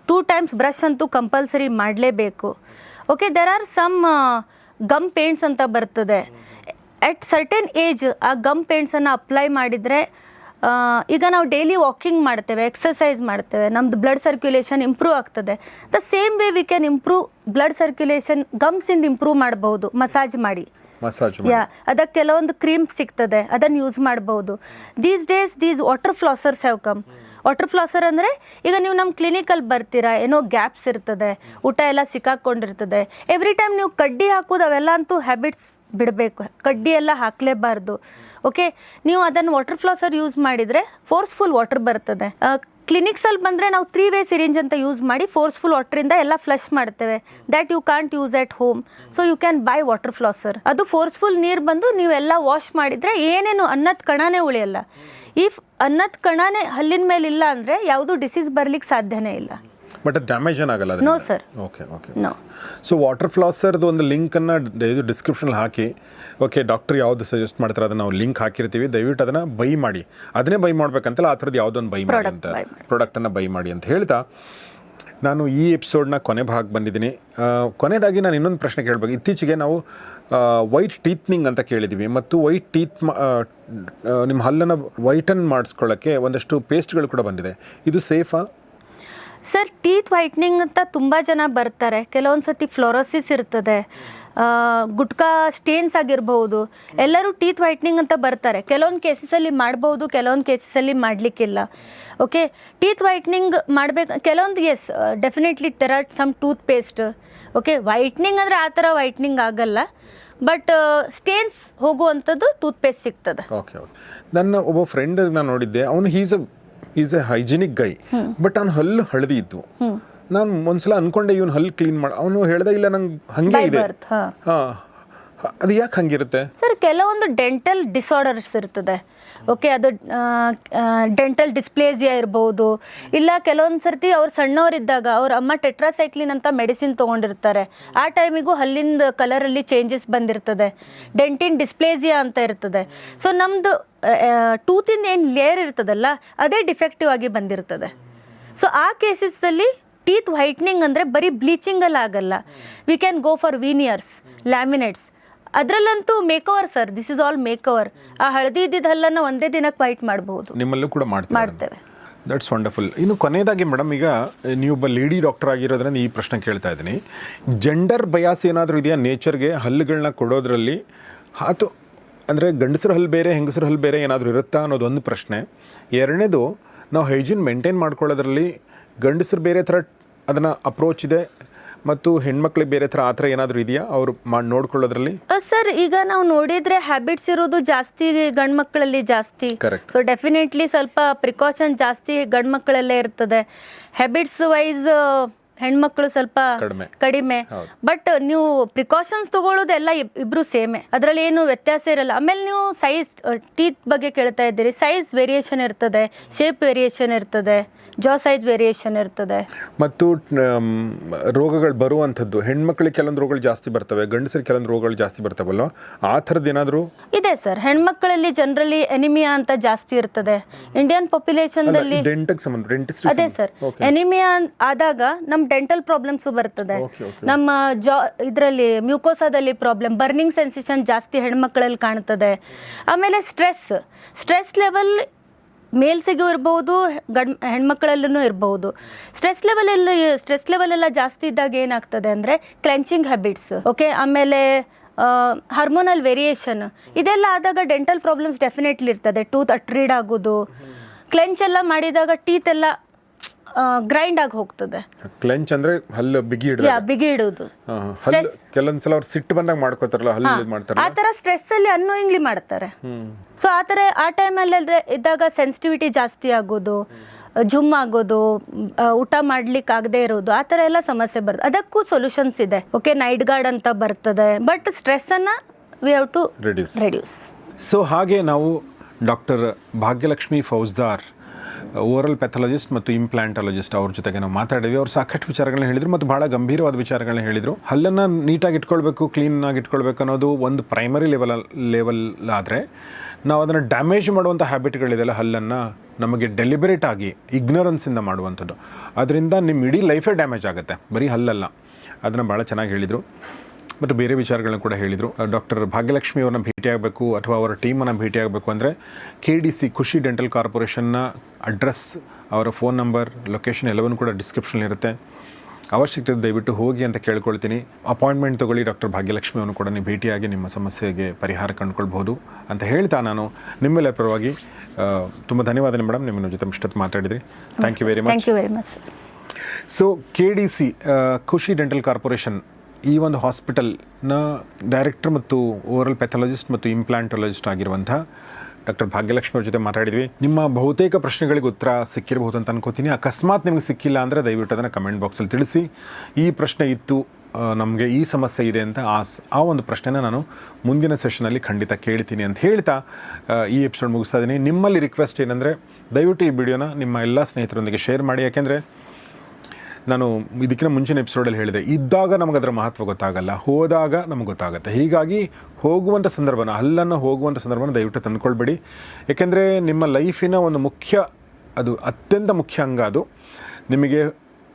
2 times ಬ್ರಷ್ ಅಂತೂ ಕಂಪಲ್ಸರಿ ಮಾಡಲೇಬೇಕು. Okay, there are some gum paints ಅಂತ ಬರ್ತದೆ. ಎಟ್ ಸರ್ಟೆನ್ ಏಜ್ ಆ ಗಮ್ ಪೇಂಟ್ಸನ್ನು ಅಪ್ಲೈ ಮಾಡಿದರೆ, ಈಗ ನಾವು ಡೈಲಿ ವಾಕಿಂಗ್ ಮಾಡ್ತೇವೆ, ಎಕ್ಸಸೈಸ್ ಮಾಡ್ತೇವೆ, ನಮ್ಮದು ಬ್ಲಡ್ ಸರ್ಕ್ಯುಲೇಷನ್ ಇಂಪ್ರೂವ್ ಆಗ್ತದೆ. The same way we can improve blood circulation, ಗಮ್ಸಿಂದ ಇಂಪ್ರೂವ್ ಮಾಡ್ಬೋದು ಮಸಾಜ್ ಮಾಡಿ. ಅದಕ್ಕೆ ಕೆಲವೊಂದು ಕ್ರೀಮ್ ಸಿಗ್ತದೆ, ಅದನ್ನು ಯೂಸ್ ಮಾಡ್ಬೋದು. These water flossers have come. Water flosser ಅಂದರೆ ಈಗ ನೀವು ನಮ್ಮ ಕ್ಲಿನಿಕಲ್ಲಿ ಬರ್ತೀರಾ, ಏನೋ ಗ್ಯಾಪ್ಸ್ ಇರ್ತದೆ, ಊಟ ಎಲ್ಲ ಸಿಕ್ಕಾಕೊಂಡಿರ್ತದೆ. ಎವ್ರಿ ಟೈಮ್ ನೀವು ಕಡ್ಡಿ ಹಾಕೋದು ಅವೆಲ್ಲ ಅಂತೂ ಹ್ಯಾಬಿಟ್ಸ್ ಬಿಡಬೇಕು. ಕಡ್ಡಿ ಎಲ್ಲ ಹಾಕಲೇಬಾರ್ದು. ಓಕೆ, ನೀವು ಅದನ್ನು ವಾಟರ್ ಫ್ಲಾಸರ್ ಯೂಸ್ ಮಾಡಿದರೆ ಫೋರ್ಸ್ಫುಲ್ ವಾಟರ್ ಬರ್ತದೆ. ಕ್ಲಿನಿಕ್ಸಲ್ಲಿ ಬಂದರೆ ನಾವು 3-way ಸಿರಿಂಜ್ ಅಂತ ಯೂಸ್ ಮಾಡಿ ಫೋರ್ಸ್ಫುಲ್ ವಾಟ್ರಿಂದ ಎಲ್ಲ ಫ್ಲಶ್ ಮಾಡ್ತೇವೆ. That you can't use at home. So you can buy water flosser. ಅದು ಫೋರ್ಸ್ಫುಲ್ ನೀರು ಬಂದು ನೀವೆಲ್ಲ ವಾಶ್ ಮಾಡಿದರೆ ಏನೇನು ಅನ್ನದ ಕಣನೇ ಉಳಿಯಲ್ಲ. ಇಫ್ ಅನ್ನದ ಕಣನೇ ಹಲ್ಲಿನ ಮೇಲೆ ಇಲ್ಲ ಅಂದರೆ ಯಾವುದೂ ಡಿಸೀಸ್ ಬರಲಿಕ್ಕೆ ಸಾಧ್ಯನೇ ಇಲ್ಲ. ಬಟ್ ಅದು ಡ್ಯಾಮೇಜ್ ಏನಾಗಲ್ಲ? No sir. Okay. No. So water ಫ್ಲಾಸರ್ದು ಒಂದು ಲಿಂಕನ್ನು ಡಿಸ್ಕ್ರಿಪ್ಷನಲ್ಲಿ ಹಾಕಿ. ಓಕೆ, ಡಾಕ್ಟರ್ ಯಾವುದು ಸಜೆಸ್ಟ್ ಮಾಡ್ತಾರೆ ಅದನ್ನು ನಾವು ಲಿಂಕ್ ಹಾಕಿರ್ತೀವಿ. ದಯವಿಟ್ಟು ಅದನ್ನು ಬೈ ಮಾಡಿ. ಅದನ್ನೇ ಬೈ ಮಾಡಬೇಕಂತಲ್ಲ, ಆ ಥರದ್ದು ಯಾವುದೊಂದು ಬೈ ಮಾಡಿ ಅಂತ, ಪ್ರಾಡಕ್ಟನ್ನು ಬೈ ಮಾಡಿ ಅಂತ ಹೇಳ್ತಾ ನಾನು ಈ ಎಪಿಸೋಡ್ನ ಕೊನೆ ಭಾಗ ಬಂದಿದ್ದೀನಿ. ಕೊನೆಯದಾಗಿ ನಾನು ಇನ್ನೊಂದು ಪ್ರಶ್ನೆ ಕೇಳಬೇಕು. ಇತ್ತೀಚೆಗೆ ನಾವು ವೈಟ್ ಟೀತ್ನಿಂಗ್ ಅಂತ ಕೇಳಿದ್ದೀವಿ, ಮತ್ತು ವೈಟ್ ಟೀತ್ ನಿಮ್ಮ ಹಲ್ಲನ್ನು ವೈಟನ್ ಮಾಡಿಸ್ಕೊಳ್ಳೋಕ್ಕೆ ಒಂದಷ್ಟು ಪೇಸ್ಟ್ಗಳು ಕೂಡ ಬಂದಿದೆ. ಇದು ಸೇಫಾ? ಸರ್, ಟೀತ್ ವೈಟ್ನಿಂಗ್ ಅಂತ ತುಂಬ ಜನ ಬರ್ತಾರೆ. ಕೆಲವೊಂದು ಸತಿ ಫ್ಲೋರೋಸಿಸ್ ಇರ್ತದೆ, ಗುಟ್ಕಾ ಸ್ಟೇನ್ಸ್ ಆಗಿರ್ಬೋದು. ಎಲ್ಲರೂ ಟೀತ್ ವೈಟ್ನಿಂಗ್ ಅಂತ ಬರ್ತಾರೆ. ಕೆಲವೊಂದು ಕೇಸಸಲ್ಲಿ ಮಾಡ್ಬೋದು, ಕೆಲವೊಂದು ಕೇಸಸಲ್ಲಿ ಮಾಡಲಿಕ್ಕಿಲ್ಲ. ಓಕೆ, ಟೀತ್ ವೈಟ್ನಿಂಗ್ ಮಾಡಬೇಕು ಕೆಲವೊಂದು. Yes, definitely there are some toothpaste. Okay, whitening ಅಂದರೆ ಆ ಥರ ವೈಟ್ನಿಂಗ್ ಆಗಲ್ಲ, ಬಟ್ ಸ್ಟೇನ್ಸ್ ಹೋಗುವಂಥದ್ದು ಟೂತ್ ಪೇಸ್ಟ್ ಸಿಗ್ತದೆ. ಓಕೆ. ನನ್ನ ಒಬ್ಬ ಫ್ರೆಂಡ್ ನಾನು ನೋಡಿದ್ದೆ, ಅವನು is a hygienic guy, but ಅವ್ನು ಹಲ್ಲು ಹಳದಿ ಇತ್ತು. ನಾನು ಒಂದ್ಸಲ ಅನ್ಕೊಂಡೆ ಇವನು ಹಲ್ಲು ಕ್ಲೀನ್ ಮಾಡಿ, ಅವನು ಹೇಳ್ದೆ ಇಲ್ಲ ನಂಗೆ ಹಂಗೆ ಇದೆ, ಅದು ಯಾಕೆ ಹಂಗಿರುತ್ತೆ? ಸರ್ ಕೆಲವೊಂದು ಡೆಂಟಲ್ ಡಿಸಾರ್ಡರ್ಸ್ ಇರ್ತದೆ. ಓಕೆ, ಅದು ಡೆಂಟಲ್ ಡಿಸ್ಪ್ಲೇಸಿಯಾ ಇರ್ಬೋದು, ಇಲ್ಲ ಕೆಲವೊಂದು ಸರ್ತಿ ಅವ್ರು ಸಣ್ಣವರಿದ್ದಾಗ ಅವ್ರ ಅಮ್ಮ ಟೆಟ್ರಾಸೈಕ್ಲಿನ್ ಅಂತ ಮೆಡಿಸಿನ್ ತೊಗೊಂಡಿರ್ತಾರೆ. ಆ ಟೈಮಿಗೂ ಹಲ್ಲಿಂದ ಕಲರಲ್ಲಿ ಚೇಂಜಸ್ ಬಂದಿರ್ತದೆ. ಡೆಂಟಿನ್ ಡಿಸ್ಪ್ಲೇಸಿಯಾ ಅಂತ ಇರ್ತದೆ. ಸೊ ನಮ್ಮದು ಟೂತಿಂದ ಏನು ಲೇಯರ್ ಇರ್ತದಲ್ಲ ಅದೇ ಡಿಫೆಕ್ಟಿವ್ ಆಗಿ ಬಂದಿರ್ತದೆ. ಸೊ ಆ ಕೇಸಸ್ದಲ್ಲಿ ಟೀತ್ ವೈಟ್ನಿಂಗ್ ಅಂದರೆ ಬರೀ ಬ್ಲೀಚಿಂಗಲ್ಲಿ ಆಗಲ್ಲ. We can go for veneers, laminates. ಅದರಲ್ಲಂತೂ makeover sir, this is all makeover. ಆ ಹಳದಿ ಇದ್ದಿದ್ದ ಹಲ್ಲನ್ನು ಒಂದೇ ದಿನಕ್ಕೆ ವೈಟ್ ಮಾಡಬಹುದು. ನಿಮ್ಮಲ್ಲೂ ಕೂಡ ಮಾಡ್ತೇವೆ. That's wonderful. ಇನ್ನು ಕೊನೆಯದಾಗಿ ಮೇಡಮ್, ಈಗ ನೀವೊಬ್ಬ ಲೇಡಿ ಡಾಕ್ಟರ್ ಆಗಿರೋದ್ರಿಂದ ಈ ಪ್ರಶ್ನೆ ಕೇಳ್ತಾ ಇದ್ದೀನಿ. ಜೆಂಡರ್ ಬಯಾಸ್ ಏನಾದರೂ ಇದೆಯಾ ನೇಚರ್ಗೆ ಹಲ್ಲುಗಳನ್ನ ಕೊಡೋದ್ರಲ್ಲಿ? ಅದು ಅಂದರೆ ಗಂಡಸರ ಹಲ್ಲು ಬೇರೆ ಹೆಂಗಸರ ಹಲ್ಲು ಬೇರೆ ಏನಾದರೂ ಇರುತ್ತಾ ಅನ್ನೋದು ಒಂದು ಪ್ರಶ್ನೆ. ಎರಡನೇದು, ನಾವು ಹೈಜೀನ್ ಮೇಂಟೈನ್ ಮಾಡ್ಕೊಳ್ಳೋದ್ರಲ್ಲಿ ಗಂಡಸರು ಬೇರೆ ಥರ ಅದನ್ನು ಅಪ್ರೋಚ್ ಇದೆ ಮತ್ತು ಹೆಣ್ಮಕ್ಳಿಗೆ ಬೇರೆ ಥರ ಆ ಥರ ಏನಾದರೂ ಇದೆಯಾ ಅವರು ನೋಡ್ಕೊಳ್ಳೋದ್ರಲ್ಲಿ? ಸರ್ ಈಗ ನಾವು ನೋಡಿದರೆ ಹ್ಯಾಬಿಟ್ಸ್ ಇರೋದು ಜಾಸ್ತಿ ಗಂಡು ಮಕ್ಕಳಲ್ಲಿ ಜಾಸ್ತಿ. ಕರೆಕ್ಟ್. ಸೊ ಡೆಫಿನೆಟ್ಲಿ ಸ್ವಲ್ಪ ಪ್ರಿಕಾಷನ್ ಜಾಸ್ತಿ ಗಂಡು ಮಕ್ಕಳಲ್ಲೇ ಇರ್ತದೆ. ಹ್ಯಾಬಿಟ್ಸ್ ವೈಸ್ ಹೆಣ್ಮಕ್ಳು ಸ್ವಲ್ಪ ಕಡಿಮೆ. ಬಟ್ ನೀವು ಪ್ರಿಕಾಷನ್ಸ್ ತಗೊಳ್ಳೋದೆಲ್ಲ ಇಬ್ರು ಸೇಮೆ, ಅದರಲ್ಲಿ ಏನು ವ್ಯತ್ಯಾಸ ಇರಲ್ಲ. ಆಮೇಲೆ ನೀವು ಸೈಜ್ ಟೀತ್ ಬಗ್ಗೆ ಕೇಳ್ತಾ ಇದ್ದೀರಿ, ಸೈಜ್ ವೇರಿಯೇಷನ್ ಇರ್ತದೆ, ಶೇಪ್ ವೇರಿಯೇಷನ್ ಇರ್ತದೆ, ಜಾ ಸೈಜ್ ವೇರಿಯೇಷನ್ ಇರ್ತದೆ. ಮತ್ತು ರೋಗಗಳು ಬರುವಂಥದ್ದು ಹೆಣ್ಮಕ್ಳಿಗೆ ಕೆಲವೊಂದು ರೋಗಗಳು ಜಾಸ್ತಿ ಬರ್ತವೆ, ಗಂಡಸರಿಗೆ ಕೆಲವೊಂದು ರೋಗಗಳು ಜಾಸ್ತಿ ಬರ್ತಾವಲ್ವ, ಆ ಥರದ್ದು ಏನಾದರೂ ಇದೆ ಸರ್. ಹೆಣ್ಮಕ್ಳಲ್ಲಿ ಜನರಲಿ ಎನಿಮಿಯಾ ಅಂತ ಜಾಸ್ತಿ ಇರ್ತದೆ. ಇಂಡಿಯನ್ ಪಾಪ್ಯುಲೇಷನ್ದಲ್ಲಿ ಅದೇ ಸರ್, ಎನಿಮಿಯಾ ಆದಾಗ ನಮ್ಮ ಡೆಂಟಲ್ ಪ್ರಾಬ್ಲಮ್ಸು ಬರ್ತದೆ. ನಮ್ಮ ಇದರಲ್ಲಿ ಮ್ಯೂಕೋಸಾದಲ್ಲಿ ಪ್ರಾಬ್ಲಮ್, ಬರ್ನಿಂಗ್ ಸೆನ್ಸೇಷನ್ ಜಾಸ್ತಿ ಹೆಣ್ಮಕ್ಳಲ್ಲಿ ಕಾಣ್ತದೆ. ಆಮೇಲೆ ಸ್ಟ್ರೆಸ್ ಲೆವೆಲ್ ಮೇಲ್ಸಿಗೂ ಇರ್ಬೋದು, ಹೆಣ್ಮಕ್ಳಲ್ಲೂ ಇರ್ಬೋದು. ಸ್ಟ್ರೆಸ್ ಲೆವೆಲ್ ಎಲ್ಲ ಜಾಸ್ತಿ ಇದ್ದಾಗ ಏನಾಗ್ತದೆ ಅಂದರೆ ಕ್ಲೆಂಚಿಂಗ್ ಹ್ಯಾಬಿಟ್ಸ್, ಓಕೆ, ಆಮೇಲೆ ಹಾರ್ಮೋನಲ್ ವೇರಿಯೇಷನ್, ಇದೆಲ್ಲ ಆದಾಗ ಡೆಂಟಲ್ ಪ್ರಾಬ್ಲಮ್ಸ್ ಡೆಫಿನೆಟ್ಲಿ ಇರ್ತದೆ. ಟೂತ್ ಅಟ್ರೀಡ್ ಆಗೋದು, ಕ್ಲೆಂಚ್ ಎಲ್ಲ ಮಾಡಿದಾಗ ಟೀತ್ ಎಲ್ಲ ಗ್ರೈಂಡ್ ಆಗಿ ಹೋಗ್ತದೆ. ಕ್ಲೆಂಚ್ ಅಂದ್ರೆ ಹಲ್ಲು ಬಿಗಿ ಇಡೋದು. ಕೆಲವೊಂದ್ಸಲ ಅವ್ರು ಸಿಟ್ಟು ಬಂದಾಗ ಮಾಡ್ಕೋತಾರಲ್ಲ, ಹಲ್ಲು ಮಾಡ್ತಾರೆ, ಆ ಥರ ಸ್ಟ್ರೆಸ್ ಅಲ್ಲಿ ಅನ್ನೋಯಿಂಗ್ಲಿ ಮಾಡ್ತಾರೆ. ಸೊ ಆ ಟೈಮಲ್ಲಿ ಇದ್ದಾಗ ಸೆನ್ಸಿಟಿವಿಟಿ ಜಾಸ್ತಿ ಆಗೋದು, ಜುಮ್ ಆಗೋದು, ಊಟ ಮಾಡ್ಲಿಕ್ಕೆ ಆಗದೆ ಇರೋದು, ಆ ಥರ ಎಲ್ಲ ಸಮಸ್ಯೆ ಬರ್ತದೆ. ಅದಕ್ಕೂ ಸೊಲ್ಯೂಷನ್ಸ್ ಇದೆ. ಓಕೆ, ನೈಟ್ ಗಾರ್ಡ್ ಅಂತ ಬರ್ತದೆ. ಬಟ್ ಸ್ಟ್ರೆಸ್ಸನ್ನು we have to reduce. So ಹಾಗೆ ನಾವು doctor Bhagyalakshmi Faujdar, oral pathologist ಮತ್ತು ಇಂಪ್ಲಾಂಟಾಲಜಿಸ್ಟ್ ಅವ್ರ ಜೊತೆಗೆ ನಾವು ಮಾತಾಡಿದ್ವಿ. ಅವ್ರು ಸಾಕಷ್ಟು ವಿಚಾರಗಳನ್ನ ಹೇಳಿದರು ಮತ್ತು ಭಾಳ ಗಂಭೀರವಾದ ವಿಚಾರಗಳನ್ನ ಹೇಳಿದರು. ಹಲ್ಲನ್ನು ನೀಟಾಗಿ ಇಟ್ಕೊಳ್ಬೇಕು, ಕ್ಲೀನಾಗಿ ಇಟ್ಕೊಳ್ಬೇಕು ಅನ್ನೋದು ಒಂದು ಪ್ರೈಮರಿ ಲೆವೆಲ್ ಆದರೆ, ನಾವು ಅದನ್ನು ಡ್ಯಾಮೇಜ್ ಮಾಡುವಂಥ ಹ್ಯಾಬಿಟ್ಗಳಿದೆಯಲ್ಲ ಹಲ್ಲನ್ನು, ನಮಗೆ ಡೆಲಿಬರೇಟ್ ಆಗಿ ಇಗ್ನರೆನ್ಸಿಂದ ಮಾಡುವಂಥದ್ದು, ಅದರಿಂದ ನಿಮ್ಮ ಇಡೀ ಲೈಫೇ ಡ್ಯಾಮೇಜ್ ಆಗುತ್ತೆ, ಬರೀ ಹಲ್ಲಲ್ಲ. ಅದನ್ನು ಭಾಳ ಚೆನ್ನಾಗಿ ಹೇಳಿದರು ಮತ್ತು ಬೇರೆ ವಿಚಾರಗಳನ್ನ ಕೂಡ ಹೇಳಿದರು. ಡಾಕ್ಟರ್ ಭಾಗ್ಯಲಕ್ಷ್ಮಿ ಅವ್ರನ್ನ ಭೇಟಿಯಾಗಬೇಕು ಅಥವಾ ಅವರ ಟೀಮನ್ನು ಭೇಟಿಯಾಗಬೇಕು ಅಂದರೆ KDC ಖುಷಿ ಡೆಂಟಲ್ ಕಾರ್ಪೊರೇಷನ್ನ ಅಡ್ರೆಸ್, ಅವರ ಫೋನ್ ನಂಬರ್, ಲೊಕೇಶನ್ ಎಲ್ಲವನ್ನೂ ಕೂಡ ಡಿಸ್ಕ್ರಿಪ್ಷನ್ ಇರುತ್ತೆ. ಅವಶ್ಯಕತೆ ದಯವಿಟ್ಟು ಹೋಗಿ ಅಂತ ಕೇಳ್ಕೊಳ್ತೀನಿ. ಅಪಾಯಿಂಟ್ಮೆಂಟ್ ತೊಗೊಳ್ಳಿ. ಡಾಕ್ಟರ್ ಭಾಗ್ಯಲಕ್ಷ್ಮಿ ಅವನು ಕೂಡ ನೀವು ಭೇಟಿಯಾಗಿ ನಿಮ್ಮ ಸಮಸ್ಯೆಗೆ ಪರಿಹಾರ ಕಂಡುಕೊಳ್ಬಹುದು ಅಂತ ಹೇಳ್ತಾ ನಾನು ನಿಮ್ಮೆಲ್ಲ ಪರವಾಗಿ ತುಂಬ ಧನ್ಯವಾದ ಮೇಡಮ್. ನಿಮ್ಮ ಜೊತೆ ಇಷ್ಟೊತ್ತು ಮಾತಾಡಿದ್ರಿ. Thank you very much. So KDC Khushi dental corporation ಈ ಒಂದು ಹಾಸ್ಪಿಟಲ್ನ ಡೈರೆಕ್ಟರ್ ಮತ್ತು ಓರಲ್ ಪ್ಯಾಥಾಲಜಿಸ್ಟ್ ಮತ್ತು ಇಂಪ್ಲಾಂಟಾಲಜಿಸ್ಟ್ ಆಗಿರುವಂಥ ಡಾಕ್ಟರ್ ಭಾಗ್ಯಲಕ್ಷ್ಮಿ ಅವ್ರ ಜೊತೆ ಮಾತಾಡಿದ್ವಿ. ನಿಮ್ಮ ಬಹುತೇಕ ಪ್ರಶ್ನೆಗಳಿಗೆ ಉತ್ತರ ಸಿಕ್ಕಿರಬಹುದು ಅಂತ ಅನ್ಕೋತೀನಿ. ಅಕಸ್ಮಾತ್ ನಿಮಗೆ ಸಿಕ್ಕಿಲ್ಲ ಅಂದರೆ ದಯವಿಟ್ಟು ಅದನ್ನು ಕಮೆಂಟ್ ಬಾಕ್ಸಲ್ಲಿ ತಿಳಿಸಿ. ಈ ಪ್ರಶ್ನೆ ಇತ್ತು, ನಮಗೆ ಈ ಸಮಸ್ಯೆ ಇದೆ ಅಂತ ಆ ಒಂದು ಪ್ರಶ್ನೆನ ನಾನು ಮುಂದಿನ ಸೆಷನಲ್ಲಿ ಖಂಡಿತ ಕೇಳ್ತೀನಿ ಅಂತ ಹೇಳ್ತಾ ಈ ಎಪಿಸೋಡ್ ಮುಗಿಸ್ತಾ ಇದ್ದೀನಿ. ನಿಮ್ಮಲ್ಲಿ ರಿಕ್ವೆಸ್ಟ್ ಏನಂದರೆ ದಯವಿಟ್ಟು ಈ ವಿಡಿಯೋನ ನಿಮ್ಮ ಎಲ್ಲ ಸ್ನೇಹಿತರೊಂದಿಗೆ ಶೇರ್ ಮಾಡಿ. ಯಾಕೆಂದರೆ ನಾನು ಇದಕ್ಕಿಂತ ಮುಂಚಿನ ಎಪಿಸೋಡಲ್ಲಿ ಹೇಳಿದೆ, ಇದ್ದಾಗ ನಮಗದರ ಮಹತ್ವ ಗೊತ್ತಾಗಲ್ಲ, ಹೋದಾಗ ನಮಗೆ ಗೊತ್ತಾಗುತ್ತೆ. ಹೀಗಾಗಿ ಹೋಗುವಂಥ ಸಂದರ್ಭನ, ಹಲ್ಲನ್ನು ಹೋಗುವಂಥ ಸಂದರ್ಭನ ದಯವಿಟ್ಟು ತಂದುಕೊಳ್ಬೇಡಿ. ಏಕೆಂದರೆ ನಿಮ್ಮ ಲೈಫಿನ ಒಂದು ಅದು ಅತ್ಯಂತ ಮುಖ್ಯ ಅಂಗ ಅದು ನಿಮಗೆ.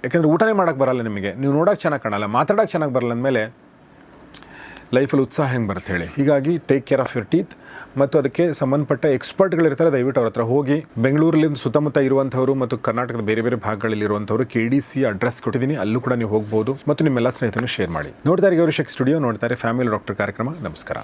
ಯಾಕೆಂದರೆ ಊಟನೇ ಮಾಡೋಕ್ಕೆ ಬರಲ್ಲ ನಿಮಗೆ, ನೀವು ನೋಡೋಕೆ ಚೆನ್ನಾಗಿ ಕಾಣಲ್ಲ, ಮಾತಾಡೋಕ್ಕೆ ಚೆನ್ನಾಗಿ ಬರಲ್ಲ ಅಂದಮೇಲೆ ಲೈಫಲ್ಲಿ ಉತ್ಸಾಹ ಹೆಂಗೆ ಬರುತ್ತೆ ಹೇಳಿ. ಹೀಗಾಗಿ take care of your teeth ಮತ್ತು ಅದಕ್ಕೆ ಸಂಬಂಧಪಟ್ಟ ಎಕ್ಸ್ಪರ್ಟ್ಗಳಿರ್ತಾರೆ, ದಯವಿಟ್ಟು ಅವ್ರ ಹತ್ರ ಹೋಗಿ. ಬೆಂಗಳೂರಲ್ಲಿ ಸುತ್ತಮುತ್ತ ಇರುವಂಥವ್ರು ಮತ್ತು ಕರ್ನಾಟಕದ ಬೇರೆ ಬೇರೆ ಭಾಗಗಳಲ್ಲಿ ಇರುವಂಥವ್ರು KDC ಅಡ್ರೆಸ್ ಕೊಟ್ಟಿದ್ದೀನಿ, ಅಲ್ಲೂ ಕೂಡ ನೀವು ಹೋಗ್ಬೋದು ಮತ್ತು ನಿಮ್ಮೆಲ್ಲ ಸ್ನೇಹಿತರನ್ನು ಶೇರ್ ಮಾಡಿ. ನೋಡ್ತಾರೆ ಗೌರಿ ಶಕ್ತಿ ಸ್ಟುಡಿಯೋ, ನೋಡ್ತಾರೆ ಫ್ಯಾಮಿಲಿ ಡಾಕ್ಟರ್ ಕಾರ್ಯಕ್ರಮ. ನಮಸ್ಕಾರ.